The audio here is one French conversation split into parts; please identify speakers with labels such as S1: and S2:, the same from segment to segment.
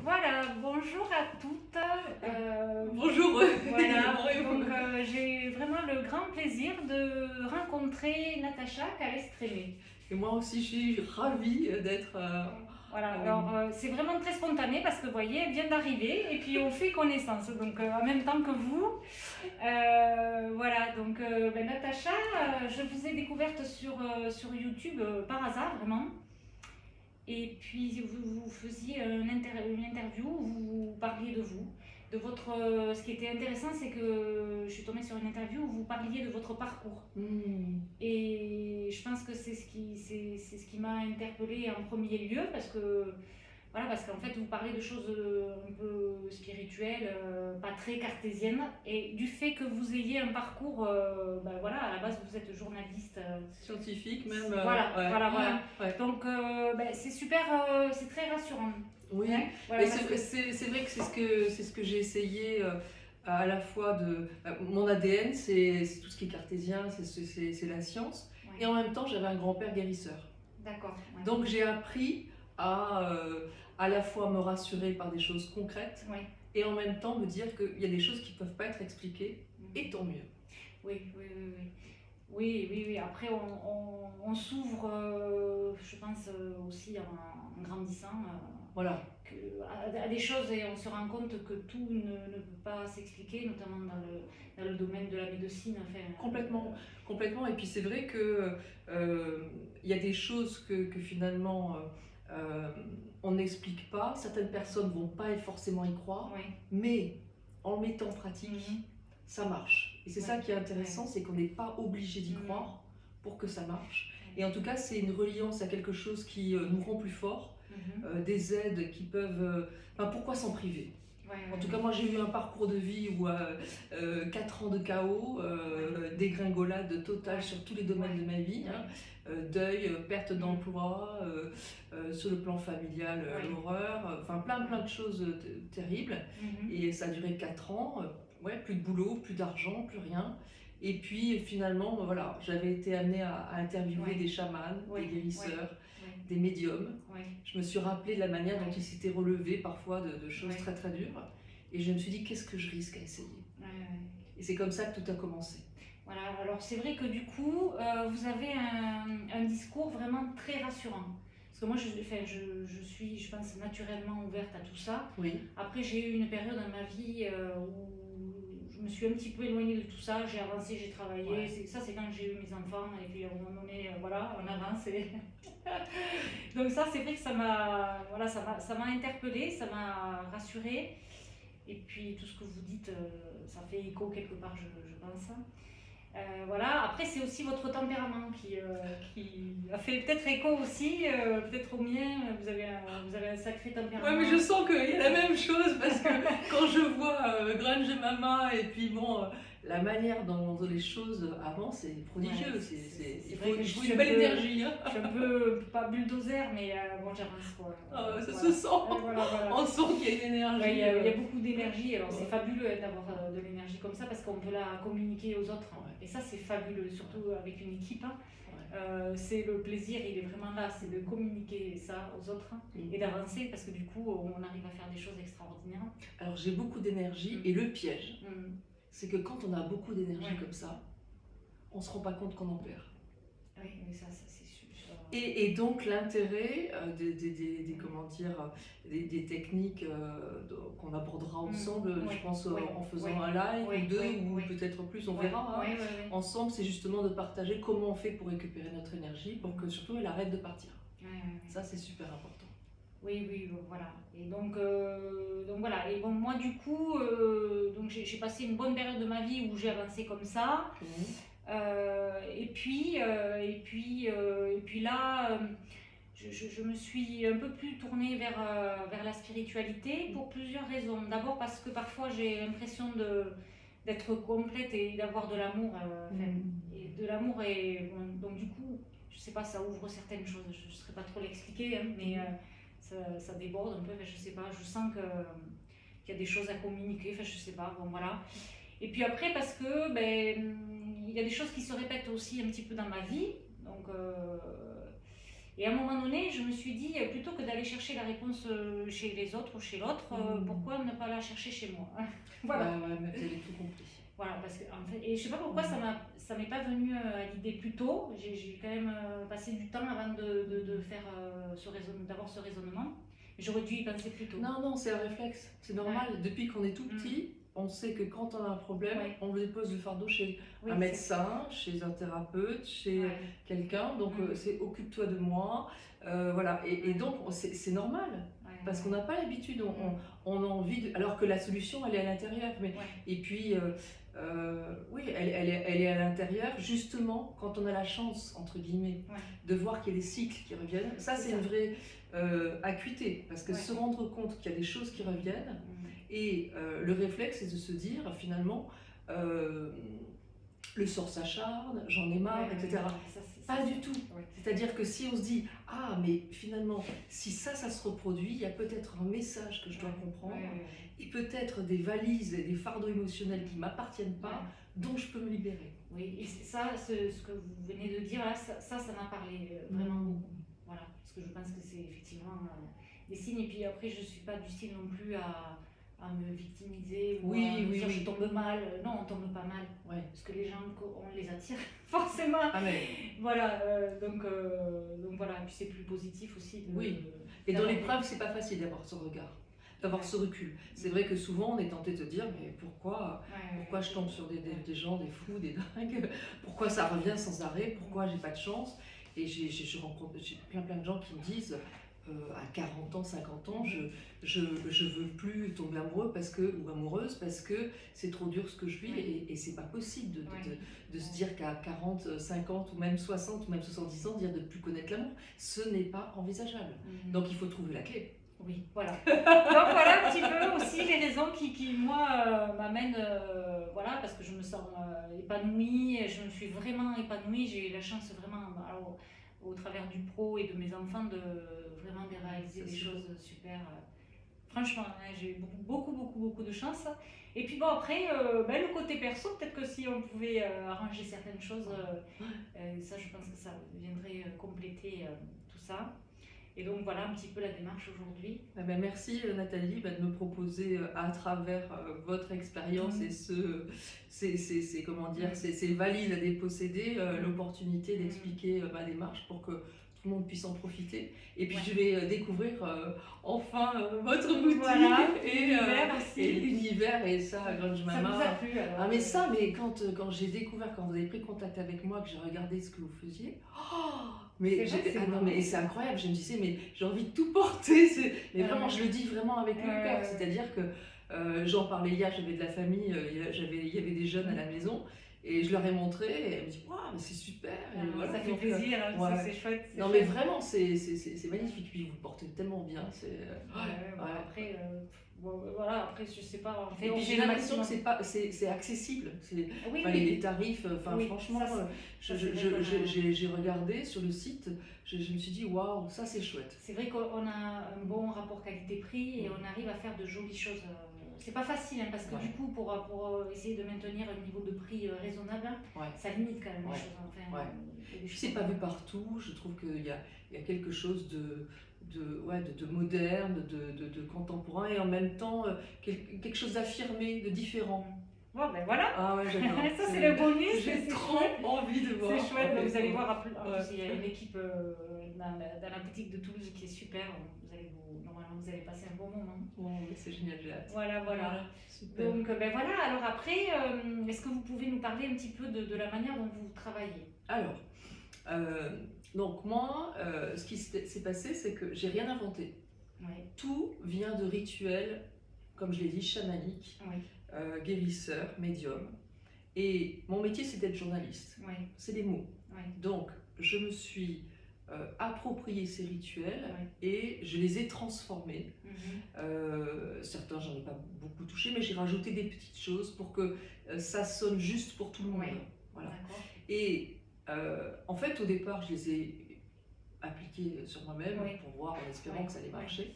S1: Voilà, bonjour à toutes.
S2: Bonjour.
S1: Voilà, donc j'ai vraiment le grand plaisir de rencontrer Natacha Calestrémé.
S2: Et moi aussi, je suis ravie d'être
S1: Voilà,
S2: avec
S1: alors
S2: vous.
S1: c'est vraiment très spontané parce que vous voyez, elle vient d'arriver et puis on fait connaissance, donc en même temps que vous. Voilà, donc Natacha, je vous ai découverte sur YouTube par hasard, vraiment. Et puis vous faisiez une interview où vous parliez de vous, de votre. Ce qui était intéressant, c'est que je suis tombée sur une interview où vous parliez de votre parcours. Et je pense que c'est ce qui m'a interpellée en premier lieu parce que voilà, parce qu'en fait, vous parlez de choses un peu spirituelles, pas très cartésiennes, et du fait que vous ayez un parcours, voilà, à la base, vous êtes journaliste.
S2: Scientifique même.
S1: Voilà,
S2: Ouais.
S1: voilà.
S2: Ouais.
S1: Donc, c'est super, c'est très rassurant.
S2: Oui,
S1: Hein, voilà,
S2: mais c'est vrai que c'est ce que j'ai essayé à la fois de. Mon ADN, c'est tout ce qui est cartésien, c'est la science.
S1: Ouais.
S2: Et en même temps, j'avais un grand-père guérisseur.
S1: D'accord. Ouais.
S2: Donc j'ai appris à la fois me rassurer par des choses concrètes
S1: Ouais.
S2: et en même temps me dire qu'il y a des choses qui ne peuvent pas être expliquées, et tant mieux.
S1: Oui, oui, oui, oui. Oui, oui, oui. Après, on s'ouvre, je pense, aussi en grandissant
S2: Voilà.
S1: à des choses et on se rend compte que tout ne peut pas s'expliquer, notamment dans le domaine de la médecine. Enfin,
S2: Complètement. Et puis c'est vrai que y a des choses que finalement on n'explique pas. Certaines personnes vont pas forcément y croire,
S1: oui.
S2: mais en le mettant en pratique, ça marche. Et c'est ça qui est intéressant, c'est qu'on n'est pas obligé d'y croire pour que ça marche. Et en tout cas, c'est une reliance à quelque chose qui nous rend plus forts, des aides qui peuvent... pourquoi s'en priver? En tout cas, moi j'ai eu un parcours de vie où 4 ans de chaos, dégringolade totale sur tous les domaines de ma vie, deuil, perte d'emploi, sur le plan familial, l'horreur, enfin plein de choses terribles. Et ça a duré 4 ans, plus de boulot, plus d'argent, plus rien. Et puis finalement, voilà, j'avais été amenée à interviewer des chamans, des guérisseurs, des médiums. Je me suis rappelé de la manière dont ils s'étaient relevés parfois de choses très très dures. Et je me suis dit, qu'est-ce que je risque à essayer? Et c'est comme ça que tout a commencé.
S1: Voilà, alors c'est vrai que du coup, vous avez un discours vraiment très rassurant. Parce que moi, je suis, je pense, naturellement ouverte à tout ça.
S2: Oui.
S1: Après, j'ai eu une période dans ma vie où je me suis un petit peu éloignée de tout ça. J'ai avancé, j'ai travaillé. Ça, c'est quand j'ai eu mes enfants. Et puis, à un moment donné, voilà, on avance. Donc ça, c'est vrai que ça m'a interpellée, ça m'a rassurée. Et puis, tout ce que vous dites, ça fait écho quelque part, je pense. Voilà. Après, c'est aussi votre tempérament qui a fait peut-être écho aussi, peut-être au mien. Vous avez un sacré tempérament.
S2: Ouais, mais je sens qu'il y a la même chose parce que quand je vois Grange Mama et puis la manière dont les choses avancent, c'est prodigieux. Il faut une belle énergie.
S1: Je suis un peu, pas bulldozer, mais bon, j'avance quoi.
S2: Ça se sent. On sent qu'il y a une énergie.
S1: Il y a beaucoup d'énergie. Alors, c'est fabuleux d'avoir de l'énergie comme ça parce qu'on peut la communiquer aux autres. Et ça, c'est fabuleux, surtout avec une équipe. C'est le plaisir, il est vraiment là, c'est de communiquer ça aux autres et d'avancer parce que du coup, on arrive à faire des choses extraordinaires.
S2: Alors, j'ai beaucoup d'énergie et le piège, c'est que quand on a beaucoup d'énergie comme ça, on ne se rend pas compte qu'on en perd.
S1: Oui, mais ça c'est sûr.
S2: Et donc l'intérêt des techniques qu'on abordera ensemble, je pense en faisant un live ou deux ou peut-être plus, on verra ensemble, c'est justement de partager comment on fait pour récupérer notre énergie, pour que surtout elle arrête de partir. Ça c'est super important.
S1: Oui, voilà. Et donc voilà. Et bon, moi du coup, donc j'ai passé une bonne période de ma vie où j'ai avancé comme ça. Et puis là, je me suis un peu plus tournée vers la spiritualité pour plusieurs raisons. D'abord parce que parfois j'ai l'impression d'être complète et d'avoir de l'amour. Et de l'amour et bon, donc du coup, je sais pas, ça ouvre certaines choses. Je ne saurais pas trop l'expliquer, mais ça déborde un peu. Je sais pas, je sens qu'il y a des choses à communiquer. Enfin, je sais pas. Bon voilà. Et puis après parce que il y a des choses qui se répètent aussi un petit peu dans ma vie, donc Et à un moment donné, je me suis dit, plutôt que d'aller chercher la réponse chez les autres ou chez l'autre, pourquoi ne pas la chercher chez moi? Voilà.
S2: Bah ouais, mais vous avez tout compris.
S1: Voilà, parce que, en fait, et je sais pas pourquoi ça m'est pas venu à l'idée plus tôt. J'ai quand même passé du temps avant de faire d'avoir ce raisonnement. J'aurais dû y penser plus tôt.
S2: Non, non, c'est un réflexe, c'est normal. Depuis qu'on est tout petit, on sait que quand on a un problème, on dépose le fardeau chez un médecin, chez un thérapeute, chez quelqu'un. Donc c'est occupe-toi de moi. Voilà. Et donc c'est normal. Parce qu'on n'a pas l'habitude, on a envie de... Alors que la solution, elle est à l'intérieur. Et puis, oui, elle est à l'intérieur, justement, quand on a la chance, entre guillemets, de voir qu'il y a des cycles qui reviennent. Ça, c'est une vraie acuité. Parce que se rendre compte qu'il y a des choses qui reviennent, et le réflexe, c'est de se dire, finalement, le sort s'acharne, j'en ai marre, etc. Pas du tout. C'est-à-dire que si on se dit, ah, mais finalement, si ça se reproduit, il y a peut-être un message que je dois comprendre, et peut-être des valises et des fardeaux émotionnels qui ne m'appartiennent pas, dont je peux me libérer.
S1: Oui, et ça, ce que vous venez de dire, là, ça m'a parlé vraiment beaucoup. Voilà, parce que je pense que c'est effectivement des signes. Et puis après, je ne suis pas du style non plus à me victimiser ou à me dire je tombe mal. Non, on tombe pas mal. Parce que les gens, on les attire forcément.
S2: Ah, mais...
S1: Voilà, donc voilà, et puis c'est plus positif aussi.
S2: Et dans l'épreuve, c'est pas facile d'avoir ce regard, d'avoir ce recul. C'est vrai que souvent on est tenté de se dire mais pourquoi je tombe sur des gens, des fous, des dingues, pourquoi ça revient sans arrêt, pourquoi j'ai pas de chance. Et j'ai plein de gens qui me disent à 40 ans, 50 ans, je veux plus tomber amoureux ou amoureuse parce que c'est trop dur ce que je vis et c'est pas possible de se dire qu'à 40, 50 ou même 60 ou même 70 ans, dire de ne plus connaître l'amour. Ce n'est pas envisageable. Donc il faut trouver la clé.
S1: Oui, voilà. Donc voilà un petit peu aussi les raisons qui moi, m'amènent, voilà, parce que je me sens épanouie, je me suis vraiment épanouie, j'ai eu la chance vraiment, alors, au travers du pro et de mes enfants, de vraiment réaliser des choses super. Franchement, j'ai eu beaucoup de chance. Et puis bon, après, le côté perso, peut-être que si on pouvait arranger certaines choses, ça, je pense que ça viendrait compléter tout ça. Et donc voilà un petit peu la démarche aujourd'hui.
S2: Merci Nathalie de me proposer à travers votre expérience et ces valises à déposséder, l'opportunité d'expliquer ma démarche pour que tout le monde puisse en profiter. Et puis je vais découvrir enfin votre boutique et l'univers et ça, Grunge Mama.
S1: Ça vous a plu alors?
S2: Ah mais quand j'ai découvert, quand vous avez pris contact avec moi, que j'ai regardé ce que vous faisiez, mais c'est incroyable, je me disais mais j'ai envie de tout porter, mais vraiment je le dis vraiment avec le cœur, c'est-à-dire que j'en parlais hier, j'avais de la famille, il y avait des jeunes à la maison et je leur ai montré et elles me disent waouh mais c'est super,
S1: voilà, ça fait plaisir, c'est chouette.
S2: Non mais vraiment c'est magnifique, puis vous le portez tellement bien,
S1: après voilà, après je sais pas.
S2: Et puis j'ai l'impression que c'est accessible. Les tarifs, franchement, j'ai regardé sur le site, je me suis dit waouh, ça c'est chouette.
S1: C'est vrai qu'on a un bon rapport qualité-prix et on arrive à faire de jolies choses. C'est pas facile parce que du coup, pour essayer de maintenir un niveau de prix raisonnable, ça limite quand même les choses.
S2: C'est pas vu partout, je trouve qu'il y a quelque chose de moderne, de contemporain et en même temps quelque chose d'affirmé, de différent.
S1: Bon ben voilà.
S2: Ah ouais, j'adore.
S1: Ça c'est le bonus.
S2: J'ai trop envie de voir.
S1: C'est chouette, vous allez voir. En plus, il y a une équipe dans la boutique de Toulouse qui est super. Normalement, vous allez passer un bon moment.
S2: C'est génial, j'ai hâte.
S1: Voilà. Super. Donc voilà. Alors après, est-ce que vous pouvez nous parler un petit peu de la manière dont vous travaillez?
S2: Alors. Donc moi, ce qui s'est passé, c'est que j'ai rien inventé. Tout vient de rituels, comme je l'ai dit, chamaniques, guérisseurs, médiums. Et mon métier, c'est d'être journaliste. C'est des mots. Donc, je me suis approprié ces rituels et je les ai transformés. Certains, j'en ai pas beaucoup touché, mais j'ai rajouté des petites choses pour que ça sonne juste pour tout le monde. Voilà. Et en fait, au départ, je les ai appliqués sur moi-même pour voir en espérant que ça allait marcher.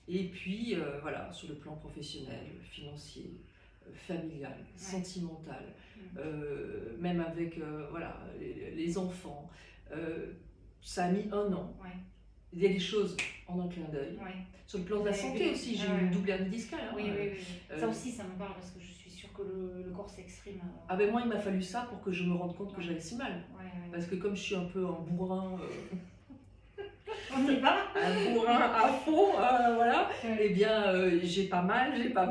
S2: Et puis, voilà, sur le plan professionnel, financier, familial, sentimental, même avec les enfants. ça a mis 1 an.
S1: Ouais.
S2: Il y a des choses en un clin d'œil.
S1: Ouais.
S2: Sur le plan de la santé aussi, j'ai eu une double hernie discale. Hein,
S1: oui. Ça aussi, ça me parle parce que je suis sûre que le corps s'exprime.
S2: Ah ben moi, il m'a fallu ça pour que je me rende compte que j'avais si mal. Parce que comme je suis un peu un bourrin,
S1: on y va,
S2: un bourrin à fond, voilà, eh bien j'ai pas mal.
S1: Tout va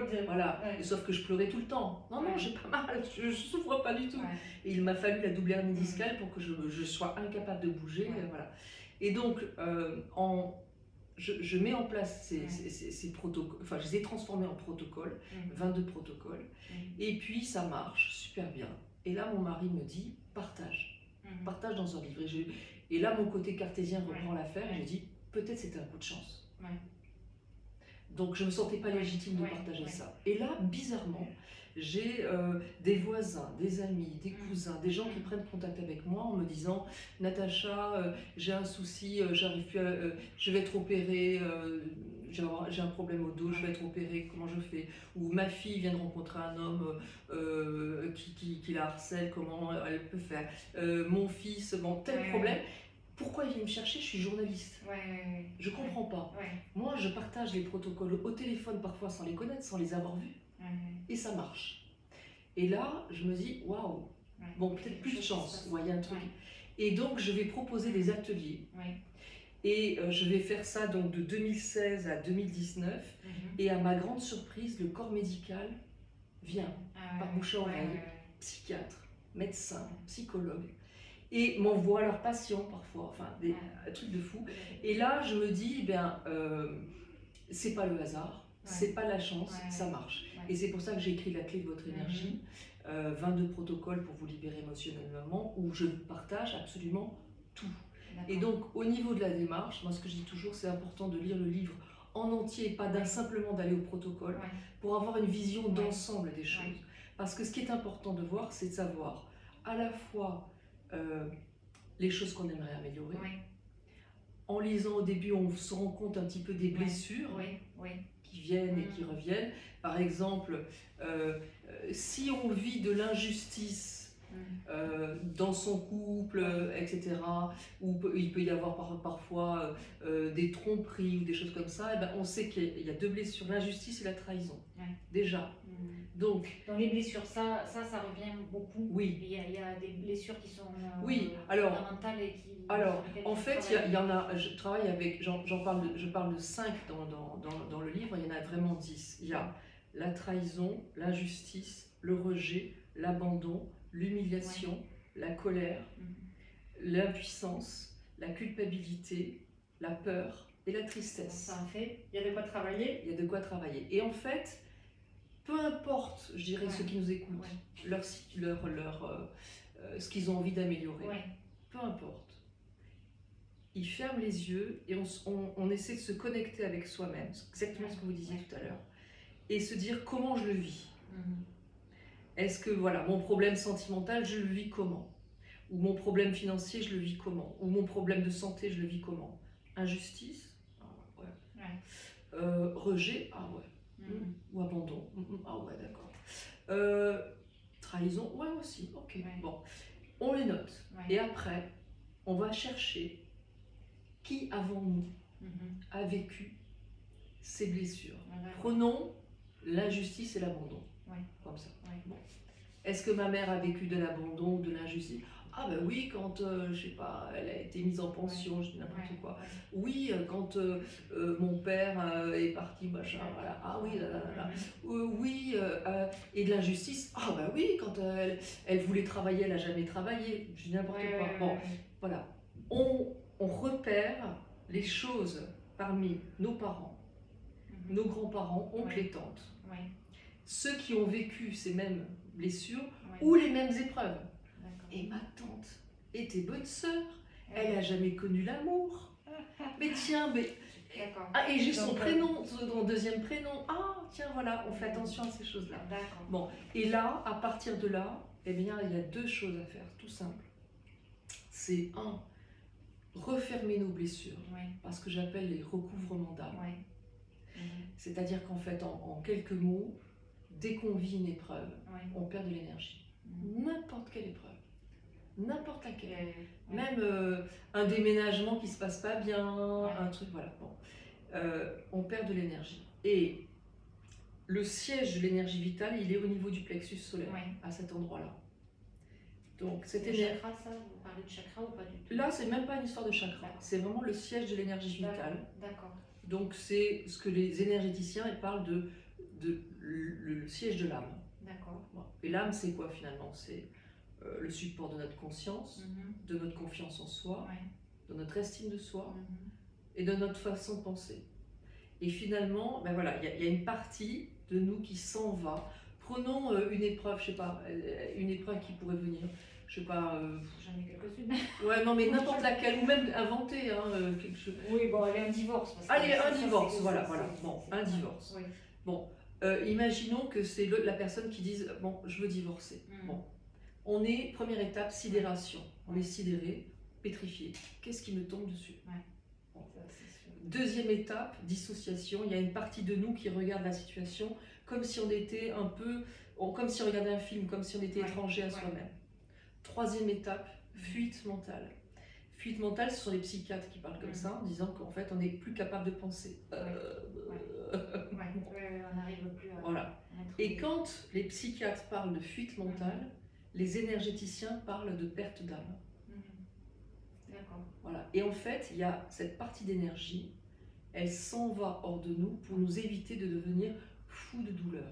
S1: bien.
S2: Voilà. Et sauf que je pleurais tout le temps. Non, j'ai pas mal, je souffre pas du tout. Et il m'a fallu la double hernie discale pour que je sois incapable de bouger. Voilà. Et donc, je mets en place ces protocoles, enfin je les ai transformés en protocoles, 22 protocoles, et puis ça marche super bien. Et là mon mari me dit partage dans un livre. Et là mon côté cartésien reprend l'affaire et j'ai dit peut-être c'était un coup de chance. Donc je ne me sentais pas légitime de partager ça. Et là bizarrement, j'ai des voisins, des amis, des cousins, des gens qui prennent contact avec moi en me disant Natacha, j'ai un souci, j'arrive plus à, je vais être opérée, j'ai un problème au dos, je vais être opérée, comment je fais? Ou ma fille vient de rencontrer un homme qui la harcèle, comment elle peut faire? Mon fils, bon, tel problème. Pourquoi il vient me chercher? Je suis journaliste. Je comprends pas. Moi, je partage les protocoles au téléphone parfois sans les connaître, sans les avoir vus. Et ça marche. Et là, je me dis, waouh, bon, peut-être plus de chance, il y a un truc. Et donc, je vais proposer des ateliers. Et je vais faire ça donc de 2016 à 2019. Et à ma grande surprise, le corps médical vient, par bouche à oreille, psychiatre, médecin, psychologue, et m'envoie leurs patients parfois, enfin, des trucs de fou. Et là, je me dis, c'est pas le hasard. C'est pas la chance, ça marche. Et c'est pour ça que j'ai écrit La clé de votre énergie, 22 protocoles pour vous libérer émotionnellement, où je partage absolument tout. Et donc, au niveau de la démarche, moi ce que je dis toujours, c'est important de lire le livre en entier, pas simplement d'aller au protocole, pour avoir une vision d'ensemble des choses. Parce que ce qui est important de voir, c'est de savoir à la fois les choses qu'on aimerait améliorer. En lisant au début, on se rend compte un petit peu des blessures qui viennent et qui reviennent. Par exemple, si on vit de l'injustice dans son couple, etc., ou il peut y avoir parfois des tromperies ou des choses comme ça, et ben on sait qu'il y a deux blessures, l'injustice et la trahison, déjà. Donc,
S1: dans les blessures, ça revient beaucoup.
S2: Oui.
S1: Il y a des blessures qui sont
S2: fondamentales
S1: et qui...
S2: Alors, en fait, il y en a, je travaille avec, je parle de 5 dans le livre, il y en a vraiment 10. Il y a la trahison, l'injustice, le rejet, l'abandon, l'humiliation, la colère, l'impuissance, la culpabilité, la peur et la tristesse.
S1: Ça en fait, il y a de quoi travailler.
S2: Il y a de quoi travailler. Et en fait, peu importe, je dirais, ceux qui nous écoutent, ce qu'ils ont envie d'améliorer, peu importe. Ils ferment les yeux et on essaie de se connecter avec soi-même, exactement ce que vous disiez tout à l'heure, et se dire comment je le vis. Est-ce que voilà, mon problème sentimental, je le vis comment? Ou mon problème financier, je le vis comment? Ou mon problème de santé, je le vis comment? Injustice? Rejet? Ou abandon? D'accord. Trahison? Ouais, aussi. Ok. Bon, on les note. Et après, on va chercher qui avant nous a vécu ces blessures. Prenons l'injustice et l'abandon. Comme ça. Bon. Est-ce que ma mère a vécu de l'abandon ou de l'injustice? Ah ben oui, quand, je sais pas, elle a été mise en pension, je dis n'importe quoi. Oui, quand mon père est parti, machin, voilà. Ah oui, oui, et de l'injustice. Ah ben oui, quand elle voulait travailler, elle n'a jamais travaillé. Je dis n'importe quoi. Bon, voilà. On repère les choses parmi nos parents, nos grands-parents, oncles et tantes. Ceux qui ont vécu ces mêmes blessures ou les mêmes épreuves. Et ma tante était bonne sœur, elle n'a jamais connu l'amour. Mais tiens, et j'ai son prénom, son deuxième prénom. Ah, tiens, voilà, on fait attention à ces choses-là. Bon, et là, à partir de là, eh bien, il y a deux choses à faire, tout simple. C'est refermer nos blessures, parce que j'appelle les recouvrements d'âme. C'est-à-dire qu'en fait, en quelques mots, dès qu'on vit une épreuve, on perd de l'énergie. N'importe quelle épreuve. n'importe laquelle.
S1: Ouais.
S2: Même un déménagement qui se passe pas bien,
S1: Ouais.
S2: un truc, voilà. Bon. On perd de l'énergie. Et le siège de l'énergie vitale, il est au niveau du plexus solaire,
S1: Ouais.
S2: à cet endroit-là. Donc,
S1: C'est
S2: cette
S1: le
S2: énergie.
S1: chakra, ça? Vous parlez de chakra ou pas du tout?
S2: Là, c'est même pas une histoire de chakra,
S1: D'accord.
S2: c'est vraiment le siège de l'énergie vitale.
S1: D'accord.
S2: Donc, c'est ce que les énergéticiens ils parlent de le siège de l'âme.
S1: D'accord.
S2: Bon. Et l'âme, c'est quoi finalement? C'est le support de notre conscience,
S1: Mhm.
S2: de notre confiance en soi,
S1: Ouais.
S2: de notre estime de soi
S1: Mhm.
S2: et de notre façon de penser. Et finalement, ben voilà, il y a une partie de nous qui s'en va. Prenons une épreuve, je sais pas, une épreuve qui pourrait venir, je sais pas.
S1: J'en ai quelques-unes.
S2: Ouais, non, mais n'importe laquelle, ou même inventer quelque chose.
S1: Oui, bon, allez, un divorce. Parce que
S2: Allez,
S1: ça,
S2: un divorce,
S1: c'est-
S2: voilà,
S1: c'est-
S2: voilà.
S1: c'est-
S2: Bon,
S1: c'est-
S2: un
S1: ouais,
S2: divorce.
S1: oui.
S2: Bon, imaginons que c'est la personne qui dise bon, je veux divorcer.
S1: Mhm.
S2: Bon, on est, première étape, sidération. On est sidéré, pétrifié. Qu'est-ce qui me tombe dessus?
S1: Ça, c'est sûr.
S2: Deuxième étape, dissociation. Il y a une partie de nous qui regarde la situation comme si on était un peu, comme si on regardait un film, comme si on était
S1: Ouais,
S2: étranger à
S1: ouais.
S2: soi-même. Troisième étape, fuite mentale. Fuite mentale, ce sont les psychiatres qui parlent comme
S1: Mhm.
S2: ça, en disant qu'en fait, on n'est plus capable de penser.
S1: Ouais, on n'arrive plus à
S2: Voilà.
S1: mettre
S2: Et
S1: des-
S2: quand les psychiatres parlent de fuite mentale, les énergéticiens parlent de perte d'âme.
S1: Mhm. D'accord.
S2: Voilà. Et en fait, il y a cette partie d'énergie, elle s'en va hors de nous pour nous éviter de devenir fous de douleur.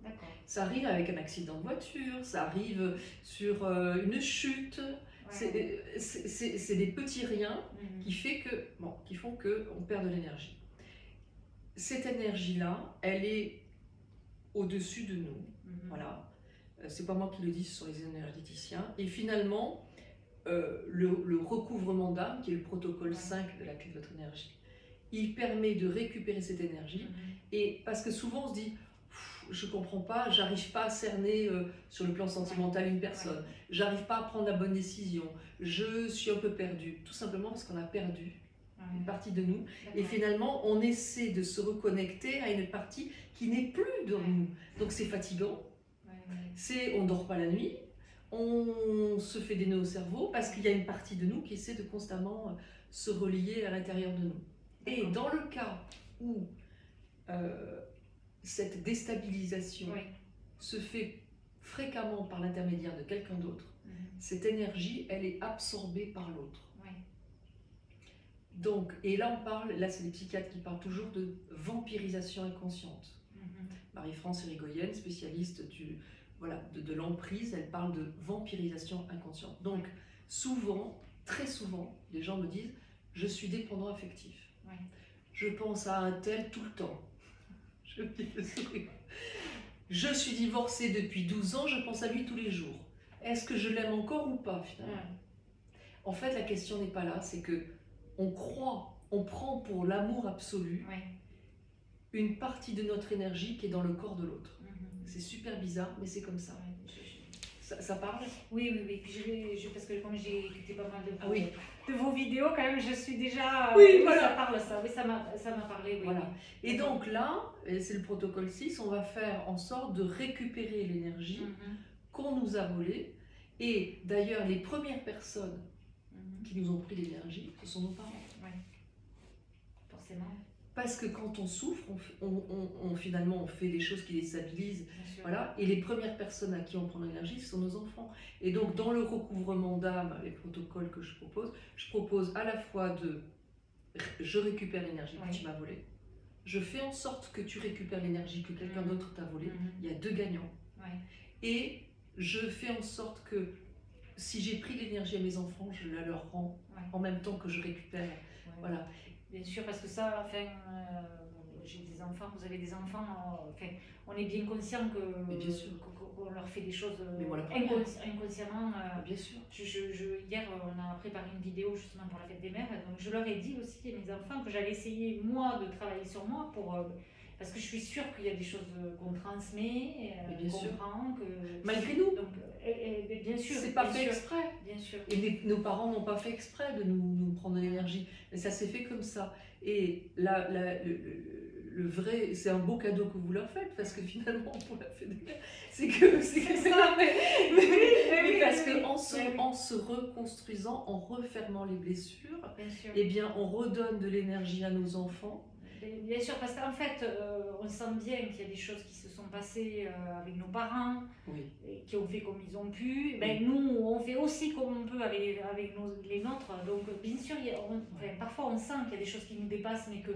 S1: D'accord.
S2: Ça arrive avec un accident de voiture, ça arrive sur une chute,
S1: Ouais.
S2: c'est des petits riens
S1: Mhm.
S2: qui font qu'on perd de l'énergie. Cette énergie-là, elle est au-dessus de nous.
S1: Mhm.
S2: Voilà. C'est pas moi qui le dis, ce sont les énergéticiens. Et finalement, le recouvrement d'âme, qui est le protocole
S1: Ouais.
S2: 5 de la clé de votre énergie, il permet de récupérer cette énergie.
S1: Mhm.
S2: Et parce que souvent on se dit, je comprends pas, j'arrive pas à cerner sur le plan sentimental une personne, j'arrive pas à prendre la bonne décision, je suis un peu perdu, tout simplement parce qu'on a perdu
S1: Ouais.
S2: une partie de nous. Et
S1: D'accord.
S2: finalement, on essaie de se reconnecter à une partie qui n'est plus dans nous. Donc c'est fatigant,
S1: Ouais.
S2: on dort pas la nuit, on se fait des nœuds au cerveau parce qu'il y a une partie de nous qui essaie de constamment se relier à l'intérieur de nous. Et dans le cas où cette déstabilisation
S1: Ouais.
S2: se fait fréquemment par l'intermédiaire de quelqu'un d'autre,
S1: Mhm.
S2: cette énergie, elle est absorbée par l'autre.
S1: Ouais.
S2: Donc, et là on parle, là c'est les psychiatres qui parlent toujours de vampirisation inconsciente.
S1: Mhm.
S2: Marie-France Irigoyen, spécialiste de l'emprise, elle parle de vampirisation inconsciente. Donc souvent, très souvent, les gens me disent « je suis dépendant affectif
S1: Ouais.
S2: je pense à un tel tout le temps ». Je me dis le sourire. Je suis divorcée depuis 12 ans, je pense à lui tous les jours. Est-ce que je l'aime encore ou pas finalement? En fait, la question n'est pas là, c'est que on prend pour l'amour absolu
S1: Ouais.
S2: une partie de notre énergie qui est dans le corps de l'autre.
S1: Mhm.
S2: C'est super bizarre, mais c'est comme ça.
S1: Ouais.
S2: Ça parle?
S1: Oui. Puis parce que comme j'ai écouté pas mal
S2: Ah oui.
S1: de vos vidéos, quand même, je suis déjà.
S2: Oui, voilà.
S1: Ça parle, ça. Oui, ça m'a parlé. Oui,
S2: Voilà.
S1: oui.
S2: Et donc là, et c'est le protocole 6, on va faire en sorte de récupérer l'énergie
S1: Mhm.
S2: qu'on nous a volée. Et d'ailleurs, les premières personnes
S1: Mhm.
S2: qui nous ont pris l'énergie, ce sont nos parents.
S1: Ouais. Forcément.
S2: Parce que quand on souffre, finalement, on fait des choses qui déstabilisent.
S1: Bien sûr.
S2: Voilà. Et les premières personnes à qui on prend l'énergie, ce sont nos enfants. Et donc, dans le recouvrement d'âme, les protocoles que je propose à la fois je récupère l'énergie que
S1: Oui.
S2: tu m'as volée. Je fais en sorte que tu récupères l'énergie que quelqu'un
S1: Mhm.
S2: d'autre t'a volée.
S1: Mhm.
S2: Il y a 2 gagnants.
S1: Ouais.
S2: Et je fais en sorte que si j'ai pris l'énergie à mes enfants, je la leur rends
S1: Ouais.
S2: en même temps que je récupère.
S1: Ouais.
S2: Voilà.
S1: Bien sûr, parce que ça, enfin, j'ai des enfants, vous avez des enfants, enfin, on est bien conscient
S2: Mais bien sûr.
S1: qu'on leur fait des choses
S2: Mais moi, la première.
S1: inconsciemment.
S2: Bien sûr.
S1: Hier, on a préparé une vidéo justement pour la fête des mères, donc je leur ai dit aussi à mes enfants que j'allais essayer, moi, de travailler sur moi parce que je suis sûre qu'il y a des choses qu'on transmet,
S2: Mais bien
S1: qu'on
S2: sûr.
S1: prend, que...
S2: Malgré nous.
S1: Donc, bien sûr.
S2: C'est pas
S1: bien
S2: fait
S1: sûr,
S2: exprès.
S1: Bien sûr.
S2: Et nos parents n'ont pas fait exprès de nous prendre de l'énergie. Mais ça s'est fait comme ça. Et le vrai, c'est un beau cadeau que vous leur faites, parce que finalement, pour la fête des mères, c'est
S1: ça,
S2: mais parce
S1: oui,
S2: qu'en se reconstruisant, en refermant les blessures,
S1: bien sûr.
S2: eh bien, on redonne de l'énergie à nos enfants.
S1: Bien sûr, parce qu'en fait, on sent bien qu'il y a des choses qui se sont passées avec nos parents,
S2: Oui.
S1: et qui ont fait comme ils ont pu. Ben, nous, on fait aussi comme on peut avec les nôtres. Donc, bien sûr, parfois on sent qu'il y a des choses qui nous dépassent, mais que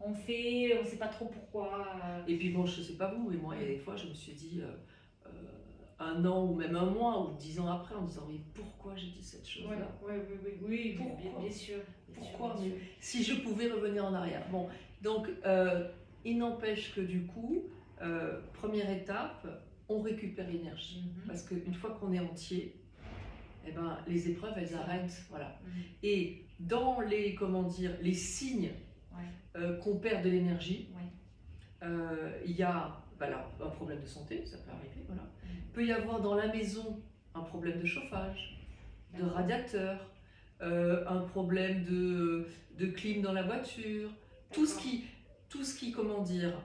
S1: on fait, on ne sait pas trop pourquoi.
S2: Et puis bon, je ne sais pas vous, mais moi, il y a des fois, je me suis dit, un an ou même un mois ou 10 ans après, en me disant, mais pourquoi j'ai dit cette chose-là?
S1: Oui,
S2: pourquoi?
S1: Bien sûr.
S2: Pourquoi? Mais si je pouvais revenir en arrière. Bon, donc, il n'empêche que du coup, première étape, on récupère l'énergie. Parce qu'une fois qu'on est entier, eh ben, les épreuves, elles arrêtent. Voilà. Et dans les, comment dire, les signes qu'on perd de l'énergie, il y a voilà, un problème de santé, ça peut arriver. Voilà. Il peut y avoir dans la maison un problème de chauffage, de radiateur, un problème de clim dans la voiture, tout ce qui, comment dire,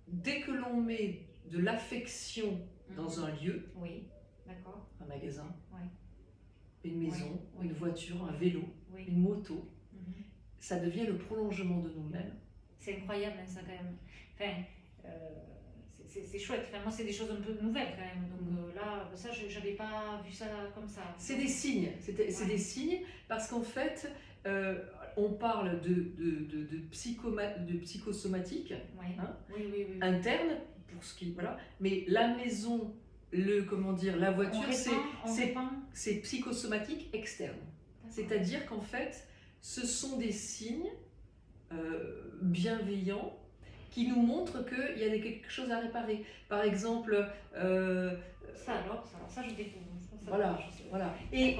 S2: dès que l'on met de l'affection dans un lieu, un magasin, une maison, une voiture, un vélo, une moto, ça devient le prolongement de nous-mêmes.
S1: C'est incroyable ça quand même. Enfin, c'est chouette. Enfin, moi, c'est des choses un peu nouvelles quand même. Donc là, ça, j'avais pas vu ça comme ça.
S2: C'est des signes. C'est des signes parce qu'en fait, on parle de psychosomatique interne pour ce qui voilà. Mais la maison, la voiture, c'est psychosomatique externe. C'est-à-dire qu'en fait, ce sont des signes bienveillants qui nous montrent qu'il y a quelque chose à réparer. Par exemple...
S1: ça je découvre.
S2: Voilà. Et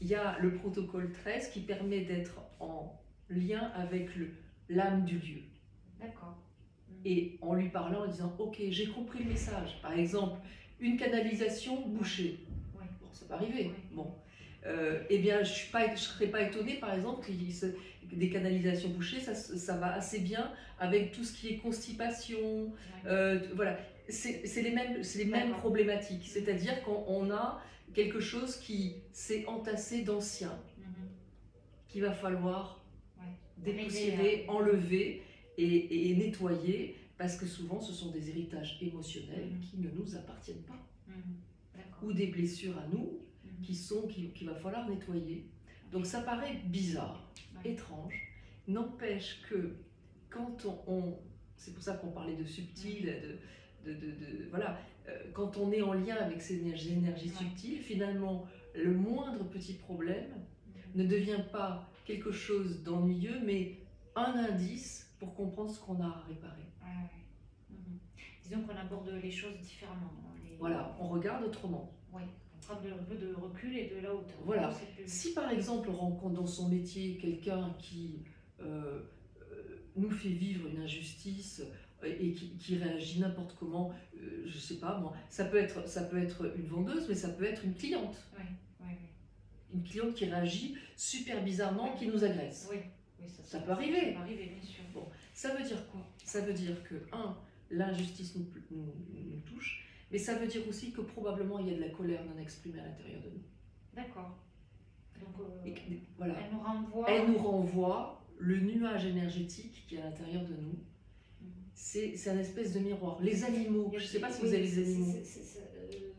S2: il y a le protocole 13 qui permet d'être en lien avec l'âme du lieu.
S1: D'accord.
S2: Et en lui parlant, en disant « Ok, j'ai compris le message. » Par exemple, une canalisation bouchée. Bon, ça peut arriver. Bon. Eh bien, je ne serais pas étonnée, par exemple, que des canalisations bouchées, ça va assez bien avec tout ce qui est constipation. Voilà, c'est les mêmes problématiques. C'est-à-dire qu'on a quelque chose qui s'est entassé d'ancien, qu'il va falloir dépoussiérer, enlever et nettoyer, parce que souvent, ce sont des héritages émotionnels qui ne nous appartiennent pas. Ou des blessures à nous, qu'il va falloir nettoyer. Donc ça paraît bizarre, étrange, n'empêche que quand c'est pour ça qu'on parlait de subtil, voilà, quand on est en lien avec ces énergies subtiles, finalement, le moindre petit problème ne devient pas quelque chose d'ennuyeux, mais un indice pour comprendre ce qu'on a à réparer.
S1: Disons qu'on aborde les choses différemment.
S2: Voilà, on regarde autrement.
S1: Prendre un peu de recul et de la hauteur.
S2: Voilà. Si par exemple on rencontre dans son métier quelqu'un qui nous fait vivre une injustice et qui réagit n'importe comment, je sais pas moi, ça peut être une vendeuse, mais ça peut être une cliente. Une cliente qui réagit super bizarrement, qui nous agresse. Ça peut arriver.
S1: Ça peut arriver, bien sûr.
S2: Bon, ça veut dire quoi? Ça veut dire que, l'injustice nous touche, mais ça veut dire aussi que probablement il y a de la colère non exprimée à l'intérieur de nous.
S1: D'accord. Donc,
S2: voilà.
S1: Elle
S2: nous renvoie le nuage énergétique qui est à l'intérieur de nous. C'est un espèce de miroir. Les animaux, je ne sais pas si vous avez les animaux.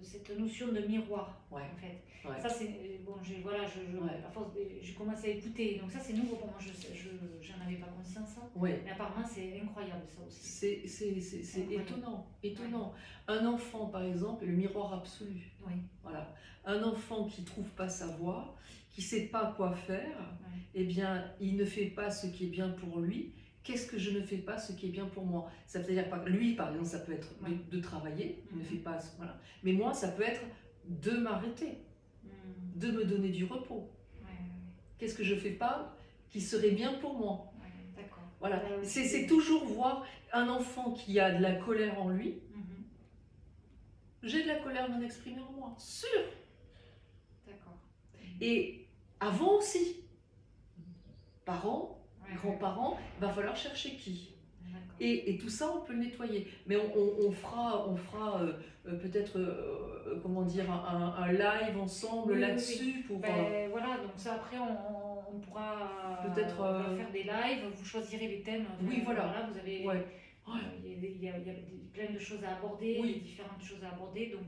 S1: Cette notion de miroir, en fait. Ça, c'est bon. À force, j'ai commencé à écouter. Donc ça, c'est nouveau pour moi. J'en avais pas conscience. Mais apparemment, c'est incroyable ça aussi.
S2: C'est étonnant. Un enfant, par exemple, est le miroir absolu. Voilà. Un enfant qui trouve pas sa voie, qui sait pas quoi faire, eh bien, il ne fait pas ce qui est bien pour lui. Qu'est-ce que je ne fais pas ce qui est bien pour moi? Ça veut dire, lui, par exemple, ça peut être de travailler, il ne fait pas, voilà. Mais moi, ça peut être de m'arrêter, de me donner du repos. Qu'est-ce que je ne fais pas qui serait bien pour moi? Voilà. C'est toujours voir un enfant qui a de la colère en lui. J'ai de la colère non exprimée en moi, sûr. Et avant aussi, parents, grands-parents, il va falloir chercher qui.
S1: D'accord.
S2: Et tout ça, on peut le nettoyer. Mais on fera peut-être, comment dire, un live ensemble
S1: Oui, oui,
S2: là-dessus pour...
S1: Ben, voilà, donc ça après on pourra
S2: Peut-être,
S1: faire des lives, vous choisirez les thèmes. Enfin,
S2: Oui, voilà.
S1: Vous avez,
S2: Ouais. Ouais.
S1: il y a plein de choses à aborder,
S2: Oui.
S1: différentes choses à aborder, donc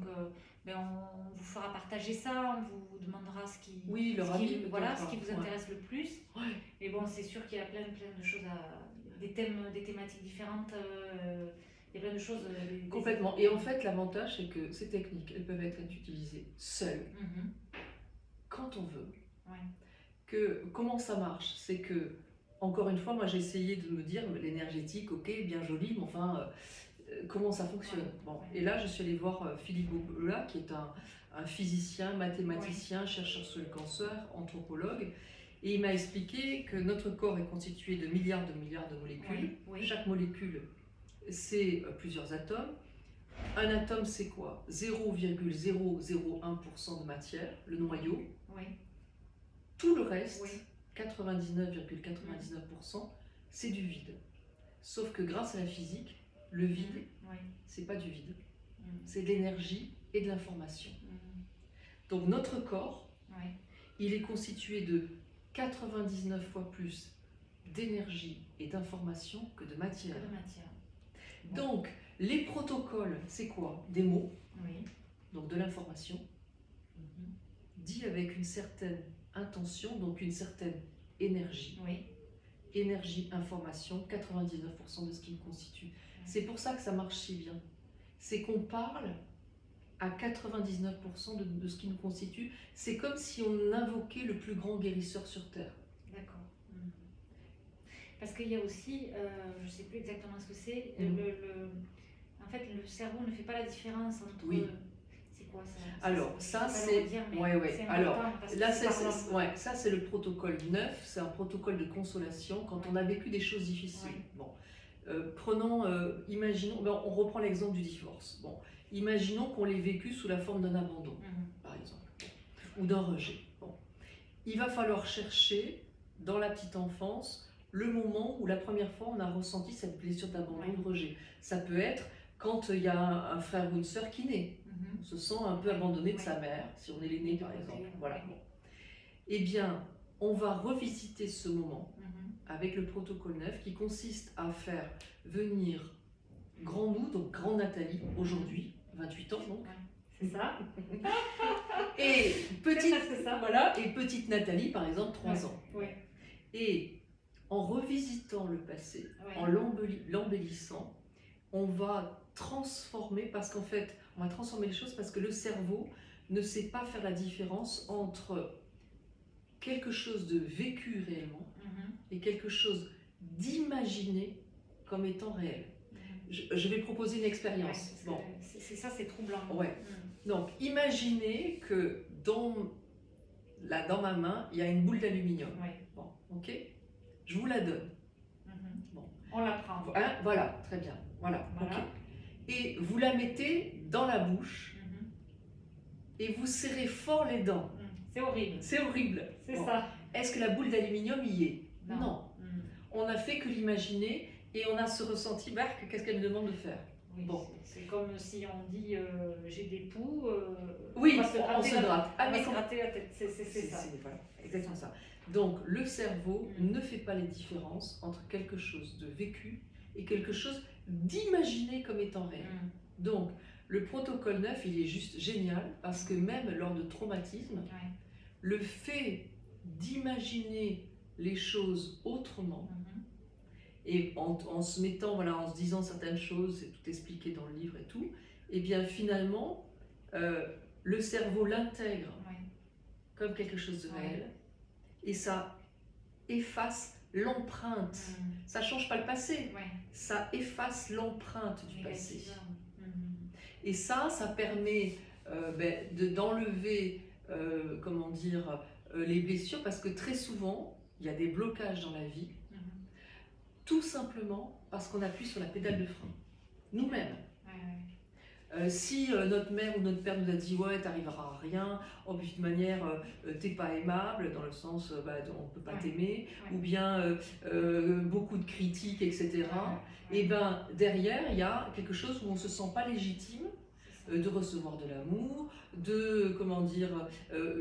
S1: ben, on vous fera partager ça, on vous demandera ce qui,
S2: Oui, leur
S1: ce qui,
S2: avis,
S1: voilà,
S2: peut-être.
S1: ce qui vous intéresse le plus.
S2: Ouais.
S1: Mais bon, c'est sûr qu'il y a plein de choses des thématiques différentes. Il y a plein de choses.
S2: Complètement. Et en fait, l'avantage, c'est que ces techniques, elles peuvent être utilisées seules, quand on veut.
S1: Ouais.
S2: Comment ça marche? C'est que, encore une fois, moi j'ai essayé de me dire, l'énergétique, ok, bien joli, mais enfin, comment ça fonctionne? Bon. Et là, je suis allée voir Philippe Boula, qui est un physicien, mathématicien, chercheur sur le cancer, anthropologue. Et il m'a expliqué que notre corps est constitué de milliards de molécules.
S1: Oui.
S2: Chaque molécule, c'est plusieurs atomes. Un atome, c'est quoi? 0,001% de matière, le noyau.
S1: Oui.
S2: Tout le reste,
S1: Oui.
S2: 99,99%, c'est du vide. Sauf que grâce à la physique, le vide, c'est pas du vide. C'est de l'énergie et de l'information. Donc notre corps, il est constitué de 99 fois plus d'énergie et d'information que de matière. Donc, les protocoles, c'est quoi? Des mots, donc de l'information, dit avec une certaine intention, donc une certaine énergie. Énergie, information, 99% de ce qui me constitue. C'est pour ça que ça marche si bien. C'est qu'on parle à 99% de ce qui nous constitue. C'est comme si on invoquait le plus grand guérisseur sur Terre.
S1: D'accord. Parce qu'il y a aussi, je ne sais plus exactement ce que c'est, en fait le cerveau ne fait pas la différence entre...
S2: Oui.
S1: C'est quoi ça?
S2: Alors, ça c'est... Alors, là, ça c'est le protocole 9, c'est un protocole de consolation quand on a vécu des choses difficiles. Bon. Imaginons, on reprend l'exemple du divorce. Bon. Imaginons qu'on l'ait vécu sous la forme d'un abandon, par exemple, ou d'un rejet. Bon. Il va falloir chercher, dans la petite enfance, le moment où la première fois on a ressenti cette blessure d'abandon, de rejet. Ça peut être quand il y a un frère ou une sœur qui naît. On se sent un peu abandonné de sa mère, si on est l'aîné par exemple. Voilà. Eh bien, on va revisiter ce moment avec le protocole 9 qui consiste à faire venir grand nous, donc grand Nathalie, aujourd'hui, 28 ans donc.
S1: C'est ça.
S2: Et petite Nathalie, par exemple, 3 ans. Et en revisitant le passé, en l'embellissant, on va transformer, parce qu'en fait, on va transformer les choses parce que le cerveau ne sait pas faire la différence entre quelque chose de vécu réellement et quelque chose d'imaginé comme étant réel. Je vais proposer une expérience.
S1: C'est ça, c'est troublant.
S2: Donc, imaginez que dans ma main, il y a une boule d'aluminium. Bon, ok? Je vous la donne.
S1: Bon. On la prend.
S2: Voilà, très bien. Voilà. Okay. Et vous la mettez dans la bouche et vous serrez fort les dents.
S1: C'est horrible.
S2: C'est horrible.
S1: C'est ça.
S2: Est-ce que la boule d'aluminium y est? Non. On n'a fait que l'imaginer et on a ce ressenti, qu'est-ce qu'elle me demande de faire?
S1: C'est comme si on dit j'ai des poux.
S2: Oui, on se gratte.
S1: On va se gratter la tête. C'est ça.
S2: Voilà, exactement ça. Donc le cerveau ne fait pas les différences entre quelque chose de vécu et quelque chose d'imaginé comme étant réel. Donc le protocole 9, il est juste génial parce que même lors de traumatisme, le fait d'imaginer les choses autrement et en se mettant, en se disant certaines choses, c'est tout expliqué dans le livre et tout, et bien finalement, le cerveau l'intègre comme quelque chose de réel et ça efface l'empreinte. Ça ne change pas le passé, ça efface l'empreinte du passé. Et ça permet d'enlever, les blessures parce que très souvent, il y a des blocages dans la vie, tout simplement parce qu'on appuie sur la pédale de frein, nous-mêmes. Si notre mère ou notre père nous a dit ouais, t'arriveras à rien, oh, puis de toute manière, t'es pas aimable, dans le sens on peut pas t'aimer, ou bien beaucoup de critiques, etc. Et ben derrière, il y a quelque chose où on se sent pas légitime de recevoir de l'amour, de, comment dire,